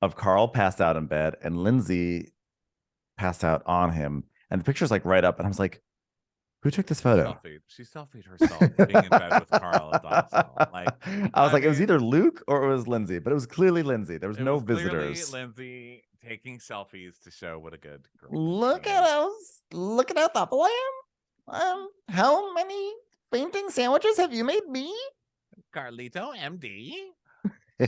of Carl passed out in bed and Lindsay passed out on him, and the picture's like right up, and I was like, Who took this photo? She selfied herself being in bed with Carl at the hospital. Like, I was like, it was mean, either Luke or it was Lindsay, but it was clearly Lindsay. There was it no was clearly visitors. Lindsay taking selfies to show what a good girlfriend she Look at is. us. Look at how thoughtful I am. How many fainting sandwiches have you made me? Carlito, MD.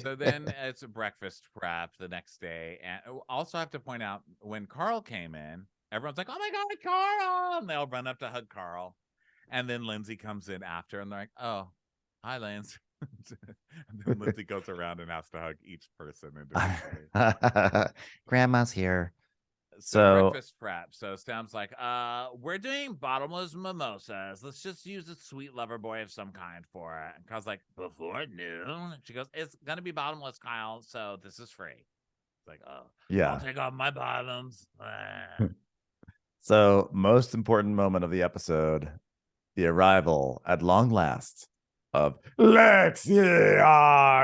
So then it's a breakfast prep the next day. And also, I have to point out when Carl came in, everyone's like, oh my God, Carl. And they all run up to hug Carl. And then Lindsay comes in after and they're like, oh, hi, Lindsay. And then Lindsay goes around and has to hug each person individually. Grandma's here. So So breakfast prep. So Sam's like, we're doing bottomless mimosas. Let's just use a sweet lover boy of some kind for it. And Kyle's like, before noon? She goes, it's gonna be bottomless, Kyle, so this is free. It's like, oh, yeah. I'll take off my bottoms. So most important moment of the episode, the arrival at long last of Lexi.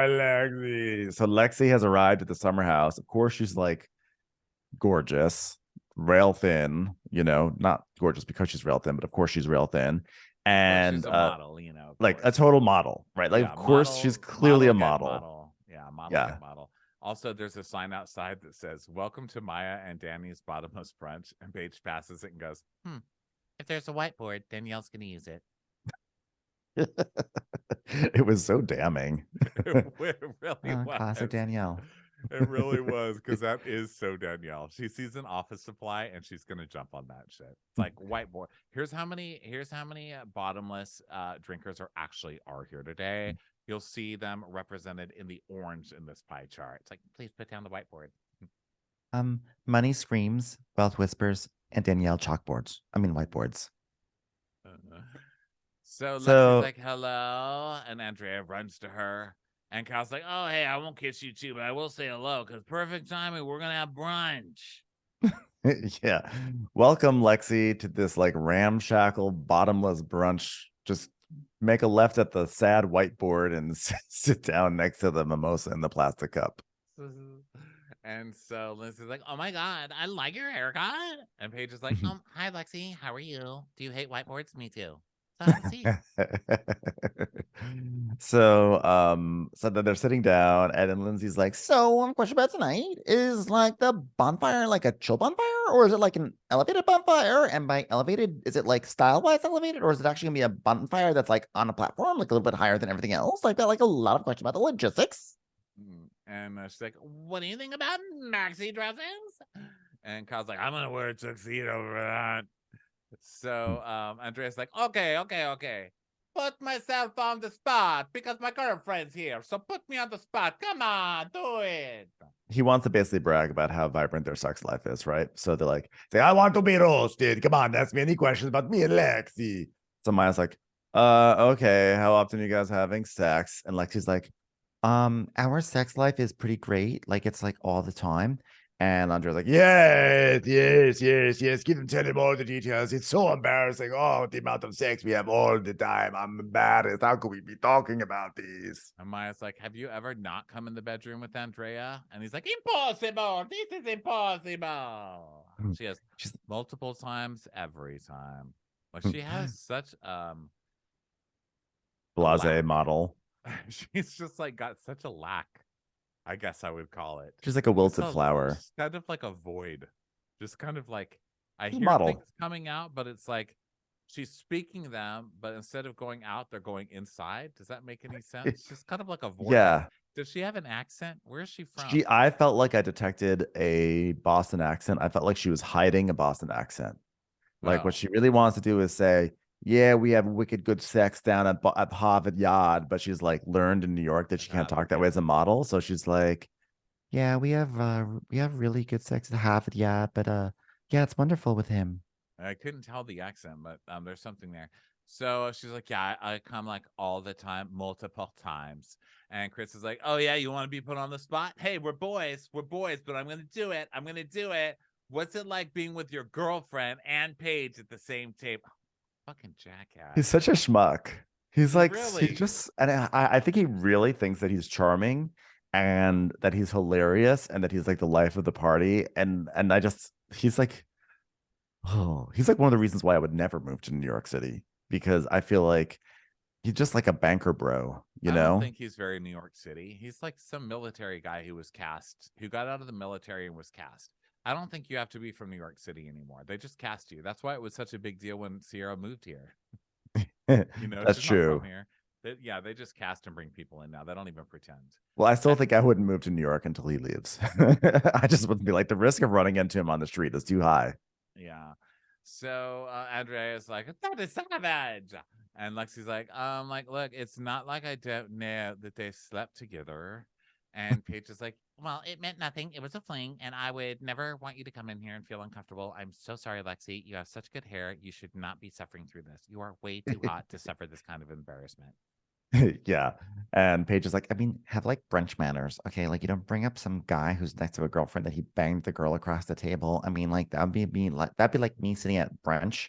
Lexi. So Lexi has arrived at the summer house. Of course, she's like gorgeous, rail thin, not gorgeous because she's rail thin, but of course she's rail thin. And she's a model, like a total model, right? Like, yeah, of course, model, she's clearly a model. Yeah, Yeah. model. Also, there's a sign outside that says, welcome to Maya and Danny's bottomless brunch. And Paige passes it and goes, if there's a whiteboard, Danielle's going to use it. It was so damning. It really was. Classic Danielle. It really was, because that is so Danielle. She sees an office supply and she's gonna jump on that shit. It's like whiteboard. Here's how many bottomless drinkers are here today. You'll see them represented in the orange in this pie chart. It's like, please put down the whiteboard. Money screams, wealth whispers, and Danielle chalkboards. I mean whiteboards. So Lexi's like, hello, and Andrea runs to her. And Kyle's like, oh, hey, I won't kiss you too, but I will say hello, because perfect timing. We're going to have brunch. Yeah. Welcome, Lexi, to this like ramshackle, bottomless brunch. Just make a left at the sad whiteboard and sit down next to the mimosa in the plastic cup. And so Lindsay's like, oh my God, I like your haircut. And Paige is like, hi, Lexi. How are you? Do you hate whiteboards? Me too. So have a seat. So then they're sitting down, and then Lindsay's like, so one question about tonight is like the bonfire like a chill bonfire, or is it like an elevated bonfire? And by elevated, is it like style-wise elevated, or is it actually gonna be a bonfire that's like on a platform, like a little bit higher than everything else? Like that, like a lot of questions about the logistics. And she's like, what do you think about maxi dresses? And Kyle's like, I'm gonna wear a tuxedo for that. So Andrea's like, okay. Put myself on the spot because my girlfriend's here. So put me on the spot. Come on, do it. He wants to basically brag about how vibrant their sex life is, right? So they're like, say, I want to be roasted. Come on, ask me any questions about me and Lexi. So Maya's like, okay, how often are you guys having sex? And Lexi's like, our sex life is pretty great. Like, it's like all the time. And Andrea's like, yes. Give them, tell him all the details. It's so embarrassing. Oh, the amount of sex we have all the time. I'm embarrassed. How could we be talking about this? And Maya's like, have you ever not come in the bedroom with Andrea? And he's like, impossible. This is impossible. She has multiple times every time. Like, she has such blase model. She's just like got such a lack, I guess I would call it. She's like a wilted flower. Kind of like a void. Just kind of like, I hear things coming out, but it's like she's speaking them, but instead of going out, they're going inside. Does that make any sense? It's just kind of like a void. Yeah. Does she have an accent? Where is she from? I felt like I detected a Boston accent. I felt like she was hiding a Boston accent. Like, what she really wants to do is say, yeah, we have wicked good sex down at Harvard Yard, but she's like learned in New York that she can't talk that way as a model. So she's like, yeah, we have really good sex at Harvard Yard, but yeah, it's wonderful with him. I couldn't tell the accent, but there's something there. So she's like, yeah, I come like all the time, multiple times. And Chris is like, oh yeah, you want to be put on the spot? Hey, we're boys, but I'm gonna do it. What's it like being with your girlfriend and Paige at the same table? Fucking jackass. He's such a schmuck. He's like, really? And I think he really thinks that he's charming and that he's hilarious and that he's like the life of the party. And he's like, Oh, he's like one of the reasons why I would never move to New York City because I feel like he's just like a banker bro, you I don't know? think he's very New York City. He's like some military guy who was cast, who got out of the military and was cast. I don't think you have to be from New York City anymore. They just cast you. That's why it was such a big deal when Sierra moved here. You know, That's she's not from true. here. Yeah, they just cast and bring people in now. They don't even pretend. Well, I still And think I wouldn't move to New York until he leaves. I just wouldn't be like the risk of running into him on the street is too high. yeah. So Andrea's like, that is savage. And Lexi's like, look, it's not like I don't know that they slept together. And Paige is like, well, it meant nothing. It was a fling, and I would never want you to come in here and feel uncomfortable. I'm so sorry, Lexi. You have such good hair. You should not be suffering through this. You are way too hot to suffer this kind of embarrassment. Yeah. And Paige is like, I mean, have like brunch manners. Okay. Like, you don't bring up some guy who's next to a girlfriend that he banged the girl across the table. I mean, like, that'd be like me sitting at brunch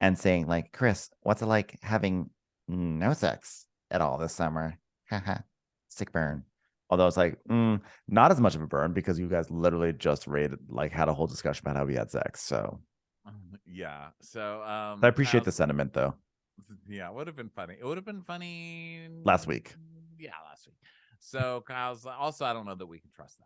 and saying, like, Chris, what's it like having no sex at all this summer? Haha. Sick burn. Although it's like, not as much of a burn because you guys literally just rated, like, had a whole discussion about how we had sex. So Yeah. So I appreciate the Kyle's sentiment though. yeah, it would have been funny. It would have been funny. Last week. Yeah, last week. So Kyle's also, I don't know that we can trust that.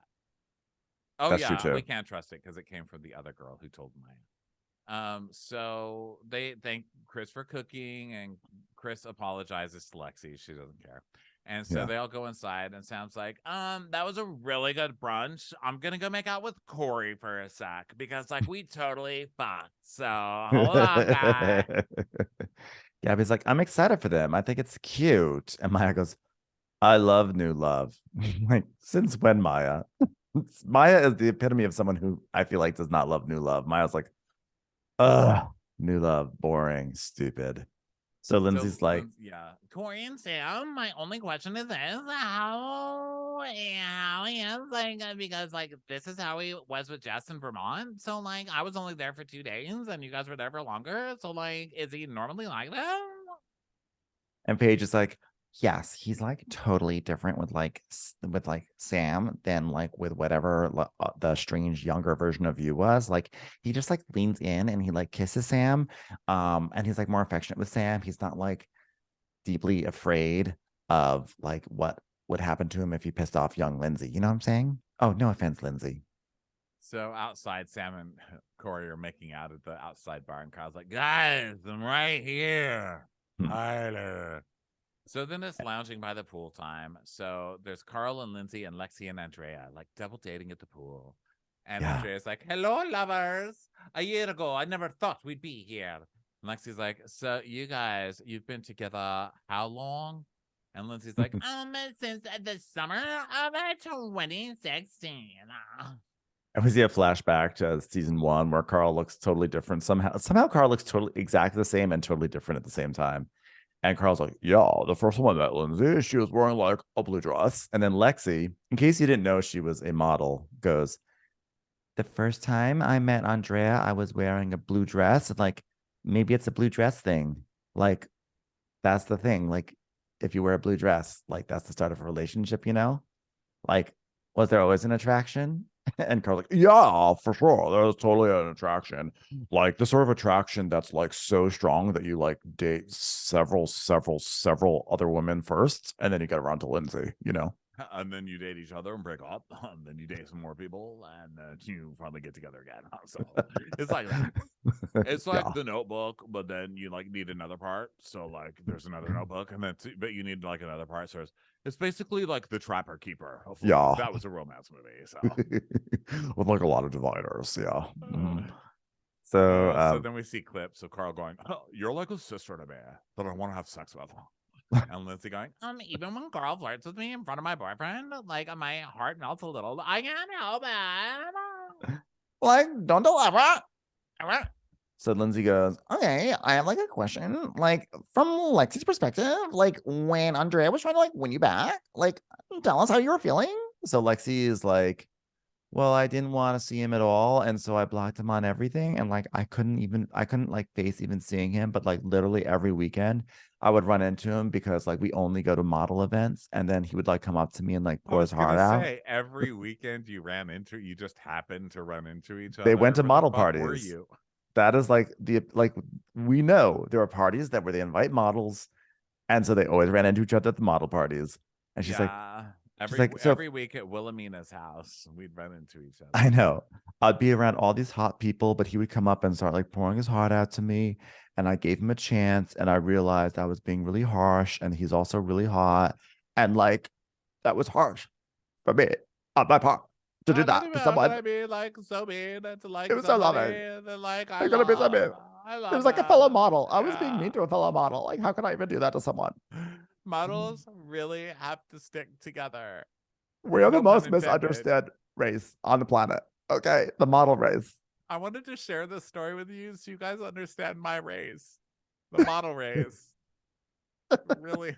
Oh That's true yeah, we too. can't trust it because it came from the other girl who told Maya. So they thank Chris for cooking, and Chris apologizes to Lexi. She doesn't care. And so Yeah. they all go inside, and Sam's like, that was a really good brunch. I'm gonna go make out with Corey for a sec because like we totally fucked. So hold on, guy. Gabby's like, I'm excited for them. I think it's cute. And Maya goes, I love new love. Like, since when, Maya? Maya is the epitome of someone who I feel like does not love new love. Maya's like, ugh, new love, boring, stupid. So So Lindsay's like, yeah, Corey and Sam. My only question is this: how he is because like this is how he was with Jess in Vermont. So like I was only there for 2 days, and you guys were there for longer. So like, is he normally like that? and Paige is like, yes, he's like totally different with with like Sam than like with whatever the strange younger version of you was. Like he just like leans in and he like kisses Sam, and he's like more affectionate with Sam. He's not like deeply afraid of like what would happen to him if he pissed off young Lindsay. You know what I'm saying? Oh, no offense, Lindsay. So outside, Sam and Corey are making out at the outside bar, and Kyle's like, "Guys, I'm right here, Hmm. Tyler." So then it's lounging by the pool time. So there's Carl and Lindsay and Lexi and Andrea like double dating at the pool. And Yeah. Andrea's like, hello, lovers. A year ago, I never thought we'd be here. And Lexi's like, so you guys, you've been together how long? And Lindsay's like, since the summer of 2016. And we see a flashback to season one where Carl looks totally different. Somehow Carl looks totally exactly the same and totally different at the same time. And Carl's like, yeah, the first time I met Lindsay, she was wearing like a blue dress. And then Lexi, in case you didn't know she was a model, goes, the first time I met Andrea, I was wearing a blue dress. And like, maybe it's a blue dress thing. Like, that's the thing. Like, if you wear a blue dress, like, that's the start of a relationship, you know? Like, was there always an attraction? And Carl's like, yeah, for sure. There's totally an attraction. Like the sort of attraction that's like so strong that you like date several other women first, and then you get around to Lindsay, you know? And then you date each other and break up. And then you date some more people, and you finally get together again. So it's like that. It's like Yeah. the Notebook, but then you like need another part. So like there's another Notebook, and then but you need like another part. So it's basically like the Trapper Keeper. Hopefully, Yeah. that was a romance movie. So With like a lot of dividers. Yeah. So, so then we see clips of Carl going, oh, "You're like a sister to me that I want to have sex with." And Lindsay going, even when Carl flirts with me in front of my boyfriend, like my heart melts a little. I can't help it. like, don't deliver. So Lindsay goes, okay, I have like a question. Like, from Lexi's perspective, like when Andrea was trying to like win you back, like tell us how you were feeling. So Lexi is like, well, I didn't want to see him at all. And so I blocked him on everything. And like I couldn't like face even seeing him, but like literally every weekend I would run into him because like we only go to model events. And then he would like come up to me and like I pour his was heart gonna out. say every weekend you just happened to run into each They went other. to Where the model fuck were parties. you? that is like we know there are parties that where they invite models, and so they always ran into each other at the model parties. And Yeah. she's Every like, so every week at Wilhelmina's house, we'd run into each I other. know I'd be around all these hot people, but he would come up and start like pouring his heart out to me. And I gave him a chance, and I realized I was being really harsh, and he's also really hot. And like that was harsh for me on my part to do I didn't that to even someone. want to be like so mean to It like was so somebody loving. that like I I'm gonna be so love. mean. I It love was like a fellow them. model. I was being Yeah. mean to a fellow model. Like, how could I even do that to someone? Models really have to stick together. We are the No pun most intended. misunderstood race on the planet. Okay, the model race. I wanted to share this story with you so you guys understand my race. The model race. Really.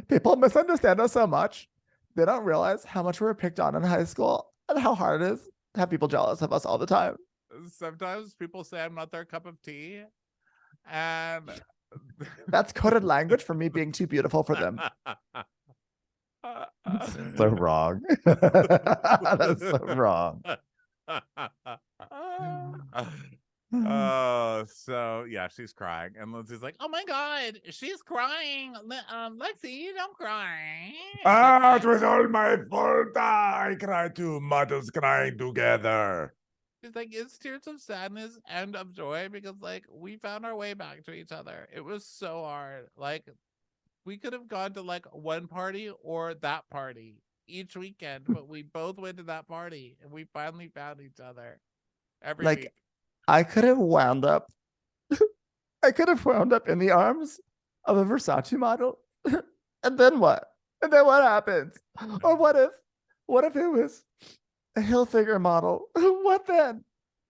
People misunderstand us so much. They don't realize how much we were picked on in high school and how hard it is to have people jealous of us all the time. Sometimes people say I'm not their cup of tea. And That's coded language for me being too beautiful for them. That's so wrong. That's so wrong. Oh, so yeah, she's crying, and Lindsay's like, "Oh my god, she's crying, Lexi, don't cry." She's like, It was all my fault. I cried too. Models crying together. it's tears of sadness and of joy because like we found our way back to each other. It was so hard. Like we could have gone to like one party or that party each weekend, but we both went to that party and we finally found each other every Like week. I could have wound up. I could have wound up in the arms of a Versace model. And then what? And then what happens? Or what if it was a Hilfiger model? What then?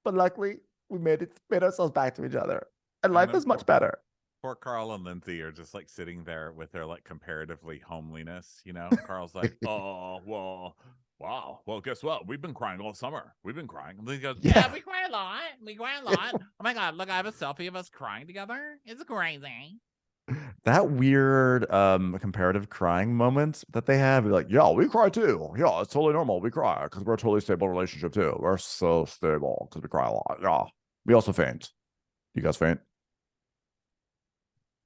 But luckily, we made ourselves back to each other, and And life then is much better. poor Carl and Lindsay are just like sitting there with their like comparatively homeliness, you know? Carl's like, "Oh, well, wow. Well, guess what? We've been crying all summer. We've been crying." And Lindsay goes, "Yeah, Yeah. we cry a lot. We cry a lot. Oh my god, look, I have a selfie of us crying together. It's crazy." That weird comparative crying moment that they have, like, yeah, we cry too. Yeah, it's totally normal. We cry because we're a totally stable relationship too. We're so stable because we cry a lot. Yeah. We also faint. You guys faint?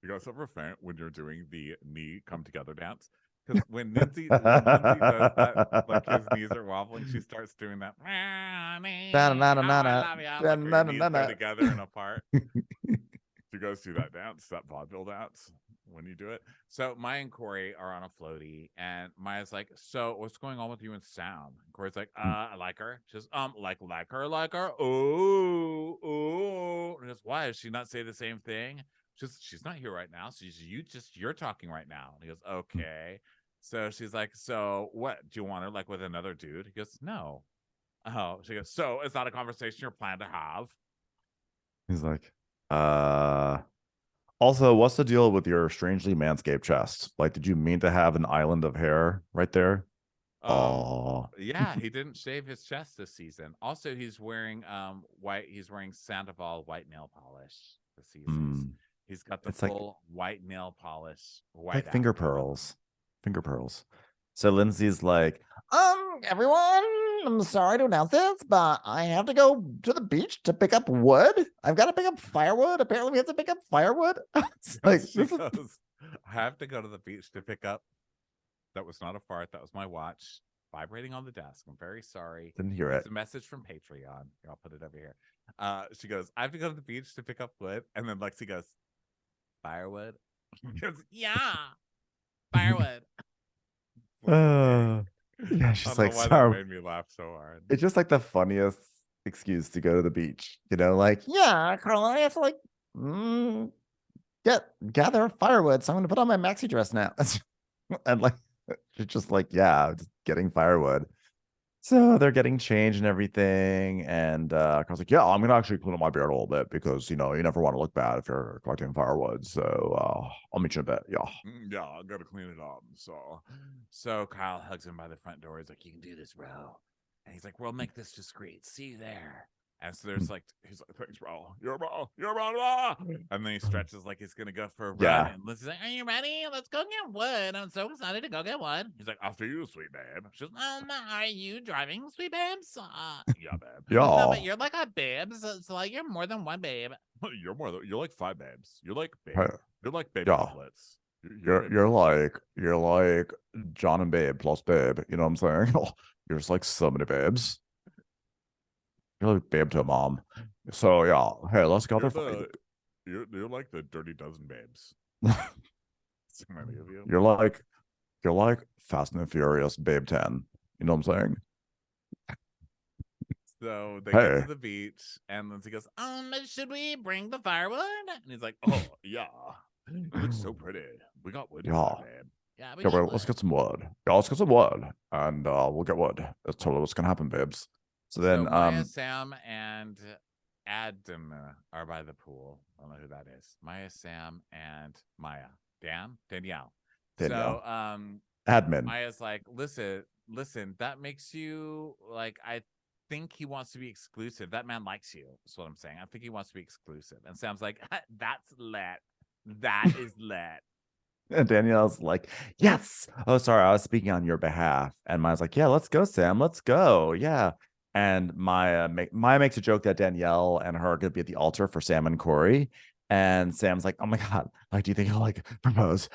You guys ever faint when you're doing the knee come together dance? Because when Lindsay does that, like his knees are wobbling, she starts doing that. How I love you, like where your knees go together and apart. You guys do that dance, that vaudeville dance when you do it. So Maya and Corey are on a floaty, and Maya's like, "So what's going on with you and Sam?" And Corey's like, I like her." She's like her, like her. Oh, oh. And goes, "Why does she not say the same thing?" She's not here right now. So you're talking right now. And he goes, "Okay." So she's like, "So what? Do you want her like with another dude?" He goes, "No." Oh, she goes, "So it's not a conversation you're planned to have?" He's like, uh, also, what's the deal with your strangely manscaped chest? Like, did you mean to have an island of hair right there? Um, Oh, yeah, he didn't shave his chest this season. Also, he's wearing white. He's wearing Sandoval white nail polish this season. mm. He's got the It's like full white nail polish, white like finger afro. pearls. Finger pearls. So Lindsay's like, everyone, I'm sorry to announce this, but I have to go to the beach to pick up wood. I've got to pick up firewood. Apparently, we have to pick up firewood. It's like She this is goes, "I have to go to the beach to pick up." That was not a fart. That was my watch vibrating on the desk. I'm very sorry. didn't hear It's it. a message from Patreon. Here, I'll put it over here. She goes, "I have to go to the beach to pick up wood," and then Lexi goes, "Firewood." He goes, "Yeah, firewood." Like, okay. Yeah, I she's don't know like, why that sorry. made me laugh so hard. It's just like the funniest excuse to go to the beach, like, yeah, Carl, I have to like mm, gather firewood, so I'm gonna put on my maxi dress now. And like it's just like, yeah, just getting firewood. So they're getting changed and everything. And Carl's like, yeah, I'm gonna actually clean up my beard a little bit because you never want to look bad if you're collecting firewood. So I'll meet you in a bit. Yeah. Yeah, I gotta clean it up. So Kyle hugs him by the front door. He's like, "You can do this, bro." And he's like, "We'll make this discreet. See you there." And so there's like, he's like, thanks, bro. You're bro. You're bro. And then he stretches like he's going to go for a run. Yeah. And Lindsay's like, are you ready? Let's go get wood. I'm so excited to go get wood. He's like, after you, sweet babe. She's, are you driving, sweet babes? Yeah, babe. No, but Y'all. you're like a babe. So like, you're more than one babe. You're like 5 babes. You're like babe. Hey, You're like babe yeah. triplets. You're babe You're like John and Babe plus Babe. You know what I'm saying? You're just like so many babes. You're like Babe to a mom. So yeah. Hey, let's go there. You're like the Dirty Dozen babes. So many of you. You're like Fast and Furious Babe 10. You know what I'm saying? So they get to Hey, the beach, and Lindsay goes, should we bring the firewood? And he's like, oh, yeah. It looks so pretty. We got wood yeah. today, babe. Yeah, we Yeah, got well, wood. let's get some wood. Yeah, let's get some wood. And we'll get wood. That's totally what's gonna happen, babes. So So then Maya, Sam, and Adam are by the pool. I don't know who that is. Maya, Sam, and Maya. Danielle. Danielle. So Admin. Maya's like, listen, that makes you like, I think he wants to be exclusive. That man likes you. That's what I'm saying. I think he wants to be exclusive. And Sam's like, that's lit. That is lit. And Danielle's like, yes. Oh, sorry, I was speaking on your behalf. And Maya's like, yeah, let's go, Sam. Let's go. Yeah. And Maya makes a joke that Danielle and her are gonna be at the altar for Sam and Corey. And Sam's like, oh my God, like, do you think he'll like propose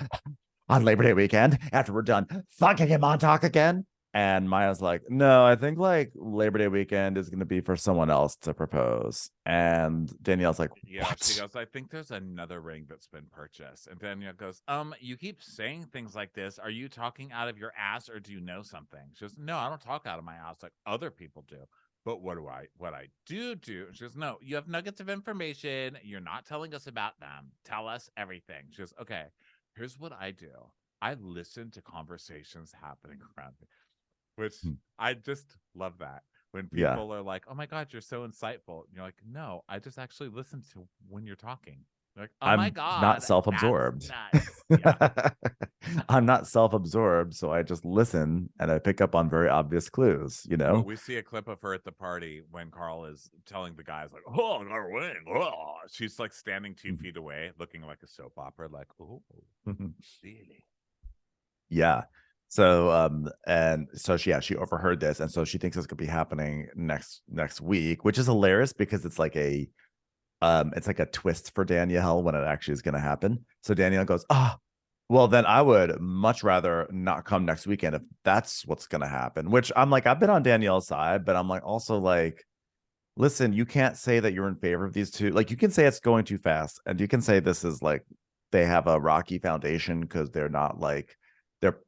on Labor Day weekend after we're done fucking in Montauk again? And Maya's like, no, I think like Labor Day weekend is going to be for someone else to propose. And Danielle's like, Yeah, she what? goes, I think there's another ring that's been purchased. And Danielle goes, you keep saying things like this. Are you talking out of your ass or do you know something? She goes, no, I don't talk out of my ass like other people do. But what I do? And she goes, no, you have nuggets of information. You're not telling us about them. Tell us everything. She goes, okay, here's what I do. I listen to conversations happening around me, which I just love that. When Yeah. people are like, "Oh my God, you're so insightful," and you're like, "No, I just actually listen to when you're talking." You're like, "Oh my I'm not God, that's self-absorbed. nuts." Yeah. I'm not self-absorbed, so I just listen and I pick up on very obvious clues, you But know? we see a clip of her at the party when Carl is telling the guys, like, "Oh, I got a ring." Oh. She's like standing 2 feet away, looking like a soap opera, like, "Oh, really?" Yeah. So and so she overheard this and so she thinks it's gonna be happening next week, which is hilarious because it's like a twist for Danielle when it actually is gonna happen. So Danielle goes, well, then I would much rather not come next weekend if that's what's gonna happen. Which I'm like, I've been on Danielle's side, but I'm like also like, listen, you can't say that you're in favor of these two. Like you can say it's going too fast, and you can say this is like they have a rocky foundation because they're not like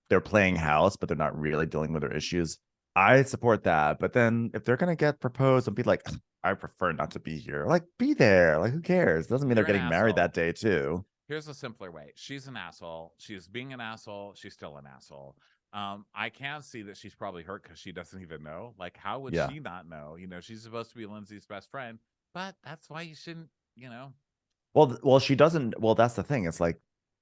they're playing house, but they're not really dealing with their issues. I support that. But then if they're gonna get proposed and be like, I prefer not to be here, like be there. Like who cares? Doesn't mean they're You're an getting married asshole. that day too. Here's a simpler way. She's an asshole. She's being an asshole. She's still an asshole. I can see that she's probably hurt because she doesn't even know. Like, how would Yeah. she not know? You know, she's supposed to be Lindsay's best friend, but that's why you shouldn't, you know. Well, she doesn't. Well, that's the thing. It's like,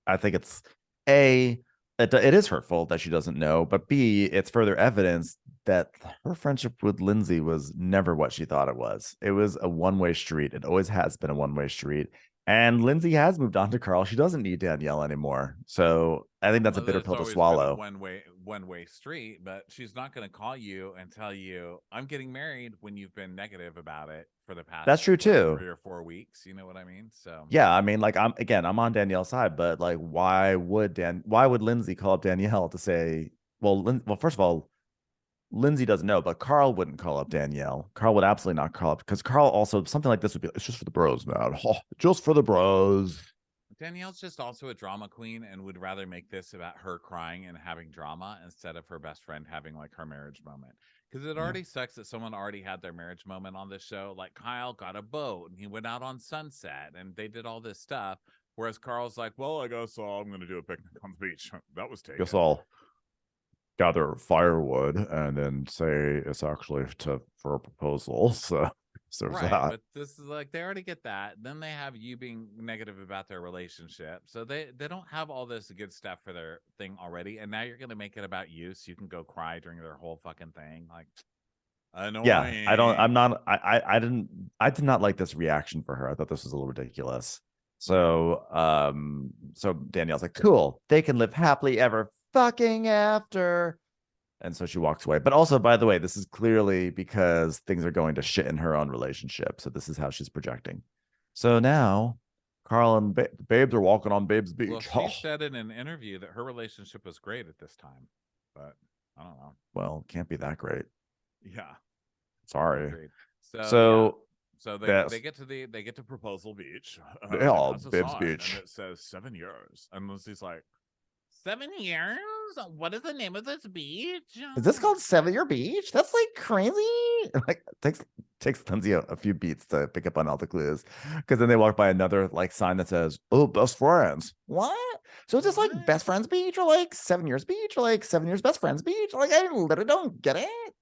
I think it's a, it is hurtful that she doesn't know, but B, it's further evidence that her friendship with Lindsay was never what she thought it was. It was a one-way street. It always has been a one-way street. And Lindsay has moved on to Carl. She doesn't need Danielle anymore. So I think that's a Well, bitter it's pill to always been a swallow. one way street, but she's not going to call you and tell you I'm getting married when you've been negative about it for the That's past true what too. 3 or 4 weeks. You know what I mean? So Yeah, I mean, like I'm on Danielle's side, but like, why would Lindsay call up Danielle to say, well, first of all, Lindsay doesn't know, but Carl wouldn't call up Danielle. Carl would absolutely not call up because Carl also something like this would be it's just for the bros, man. Oh, just for the bros. Danielle's just also a drama queen and would rather make this about her crying and having drama instead of her best friend having like her marriage moment. Because it Yeah. already sucks that someone already had their marriage moment on this show. Like Kyle got a boat and he went out on Sunset and they did all this stuff. Whereas Carl's like, well, I guess I'm going to do a picnic on the beach. That was Guess taken. I'll gather firewood and then say it's actually for a proposal. So there's Right, that. but this is like they already get that. Then they have you being negative about their relationship. So they don't have all this good stuff for their thing already. And now you're gonna make it about you so you can go cry during their whole fucking thing. Like Yeah, Annoying. I did not like this reaction for her. I thought this was a little ridiculous. Yeah. So Danielle's like, cool, they can live happily ever fucking after. And so she walks away. But also, by the way, this is clearly because things are going to shit in her own relationship. So this is how she's projecting. So now Carl and Babes are walking on Babes Well, Beach. she said in an interview that her relationship was great at this time, but I don't know. Well, can't be that great. Yeah, Sorry. agreed. So yeah, So so they that's get to they get to Proposal Beach. They yeah, pass a Babes sign and Beach. it says 7 years, and Lindsay's like, 7 years? What is the name of this beach? Is this called 7 Year Beach? That's like crazy. Like takes Lindsay a few beats to pick up on all the clues. Because then they walk by another like sign that says, "Oh, best friends." What? So it's just like What? best friends beach or like 7 years beach or like 7 years best friends beach? Like I literally don't get it.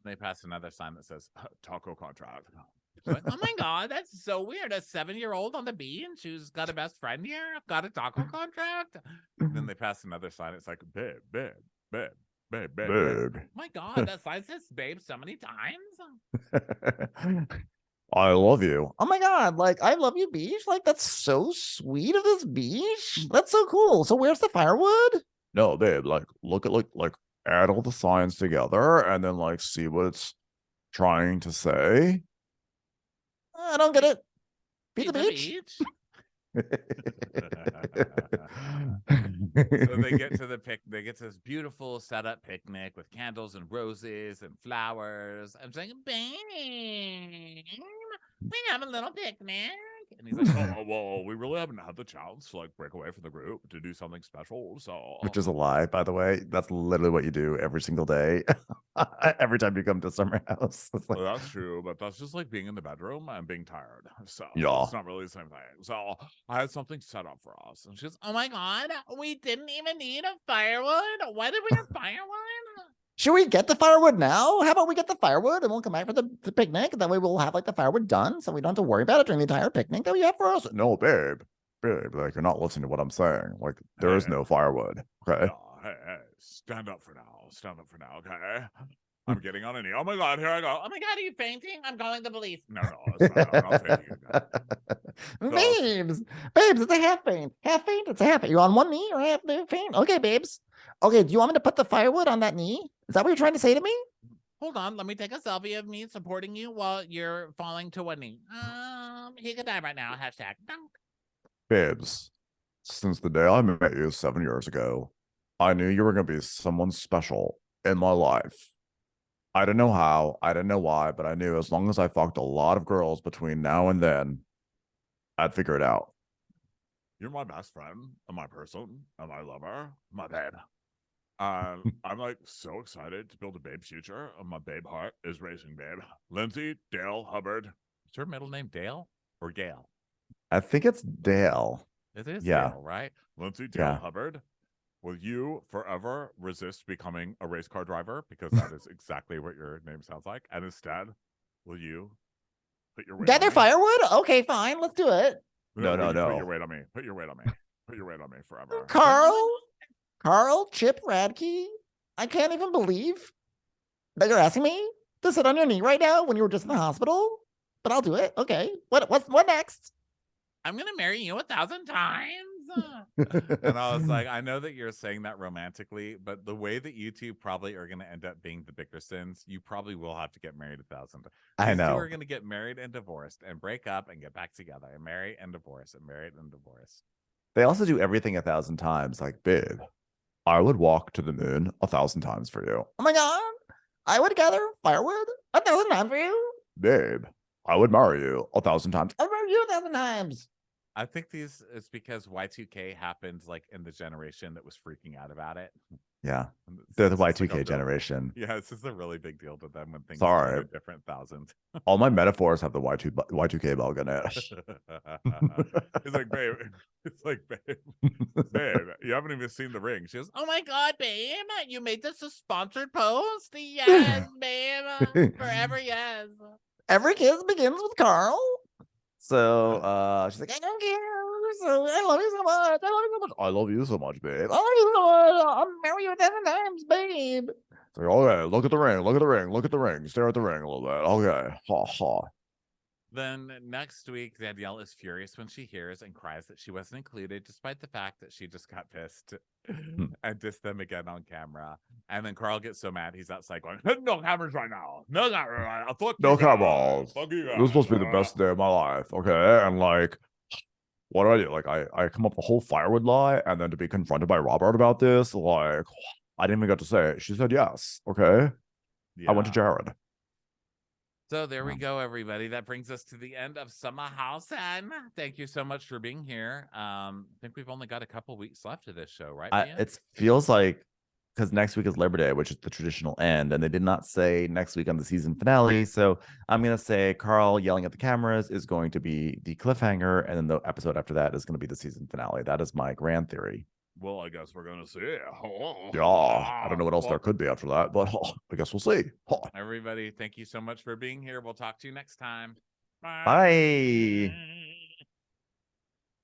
They pass another sign that says taco contract. She's like, oh my god, that's so weird. A 7-year-old on the beach who's got a best friend here, got a taco contract. And then they pass another sign. It's like, babe, babe, babe, babe, babe, babe. Big. Oh my god, that sign says babe so many times. I love you. Oh my god, like I love you, beach. Like that's so sweet of this beach. That's so cool. So where's the firewood? No, babe, like look at like add all the signs together and then like see what it's trying to say. I don't get it. Pizza Pizza Beach. Beach. So they get to they get to this beautiful setup picnic with candles and roses and flowers. I'm saying, babe, we have a little picnic. And he's like, oh, well, we really haven't had the chance to like break away from the group to do something special. So Which is a lie, by the way. That's literally what you do every single day. Every time you come to Summer House. It's like, well, that's true, but that's just like being in the bedroom and being tired. So yeah. it's not really the same thing. So I had something set up for us. And she goes, oh my God, we didn't even need a firewood. Why did we have firewood? Should we get the firewood now? How about we get the firewood and we'll come back for the picnic? That way we'll have like the firewood done so we don't have to worry about it during the entire picnic that we have for us. No, babe. Babe, like you're not listening to what I'm saying. Like there is Hey, no firewood. Okay. yeah, hey, stand up for now. Stand up for now, okay? I'm getting on a knee. Oh my God, here I go. Oh my God, are you fainting? I'm calling the police. No, it's not. I'm not fainting again. So, babes, it's a half faint. Half faint, it's a half faint. You on one knee or half faint? Okay, babes. Okay, do you want me to put the firewood on that knee? Is that what you're trying to say to me? hold on, let me take a selfie of me supporting you while you're falling to a knee. He could die right now. Hashtag. Babes, since the day I met you 7 years ago, I knew you were going to be someone special in my life. I didn't know how, I didn't know why, but I knew as long as I fucked a lot of girls between now and then, I'd figure it out. You're my best friend, and my person, and my lover, my babe. I'm like so excited to build a babe future. And my babe heart is racing, babe. Lindsay Dale Hubbard. Is her middle name Dale or Gail? I think it's Dale. It is Yeah. Dale, right? Lindsay Dale Yeah. Hubbard. Will you forever resist becoming a race car driver? Because that is exactly what your name sounds like. And instead, will you put your weight Gather on me? firewood? Okay, fine, let's do it. No. Put your weight on me. Put your weight on me. Put your weight on me forever. Carl, Chip Radke. I can't even believe that you're asking me to sit on your knee right now when you were just in the hospital. But I'll do it. Okay. What next? I'm gonna marry you 1,000 times. And I was like, I know that you're saying that romantically, but the way that you two probably are gonna end up being the Bickersons, you probably will have to get married 1,000 times. I These two know. are gonna get married and divorced and break up and get back together and marry and divorce and married and divorce. They also do everything 1,000 times. Like, babe, I would walk to the moon 1,000 times for you. Oh my God. I would gather firewood 1,000 times for you. Babe, I would marry you 1,000 times. I'd marry you 1,000 times. I think these is because Y2K happened like in the generation that was freaking out about it. Yeah. And They're the it's just Y2K like generation. Yeah, this is a really big deal to them when things Sorry. are different thousands. All my metaphors have the Y2K bug in it. It's like, babe, babe, you haven't even seen the ring. She goes, oh my God, babe, you made this a sponsored post? Yes, babe, forever, yes. Every kiss begins with Carl. So she's like, I don't care. So I love you so much. I love you so I love you so much, babe. I'll marry you 10 times, babe. It's like, okay, look at the ring, look at the ring, look at the ring, stare at the ring a little bit. Okay, ha ha. Then next week, Danielle is furious when she hears and cries that she wasn't included, despite the fact that she just got pissed and dissed them again on camera. And then Carl gets so mad, he's outside going, "No cameras right now. No cameras right now. Fuck No you guys. cameras. Fuck you This guys." is supposed to be the best day of my life, okay? And like, what do I do? Like, I come up with a whole firewood lie, and then to be confronted by Robert about this, like, I didn't even get to say it. She said yes, okay? I went to Yeah. Jared. So there we go, everybody. That brings us to the end of Summer House. And thank you so much for being here. I think we've only got a couple weeks left of this show, right, Mia? It feels like, because next week is Labor Day, which is the traditional end, and they did not say next week on the season finale. So I'm gonna say Carl yelling at the cameras is going to be the cliffhanger, and then the episode after that is going to be the season finale. That is my grand theory. Well, I guess we're gonna see. Yeah, I don't know what else there could be after that, but I guess we'll see. Everybody, thank you so much for being here. We'll talk to you next time. Bye.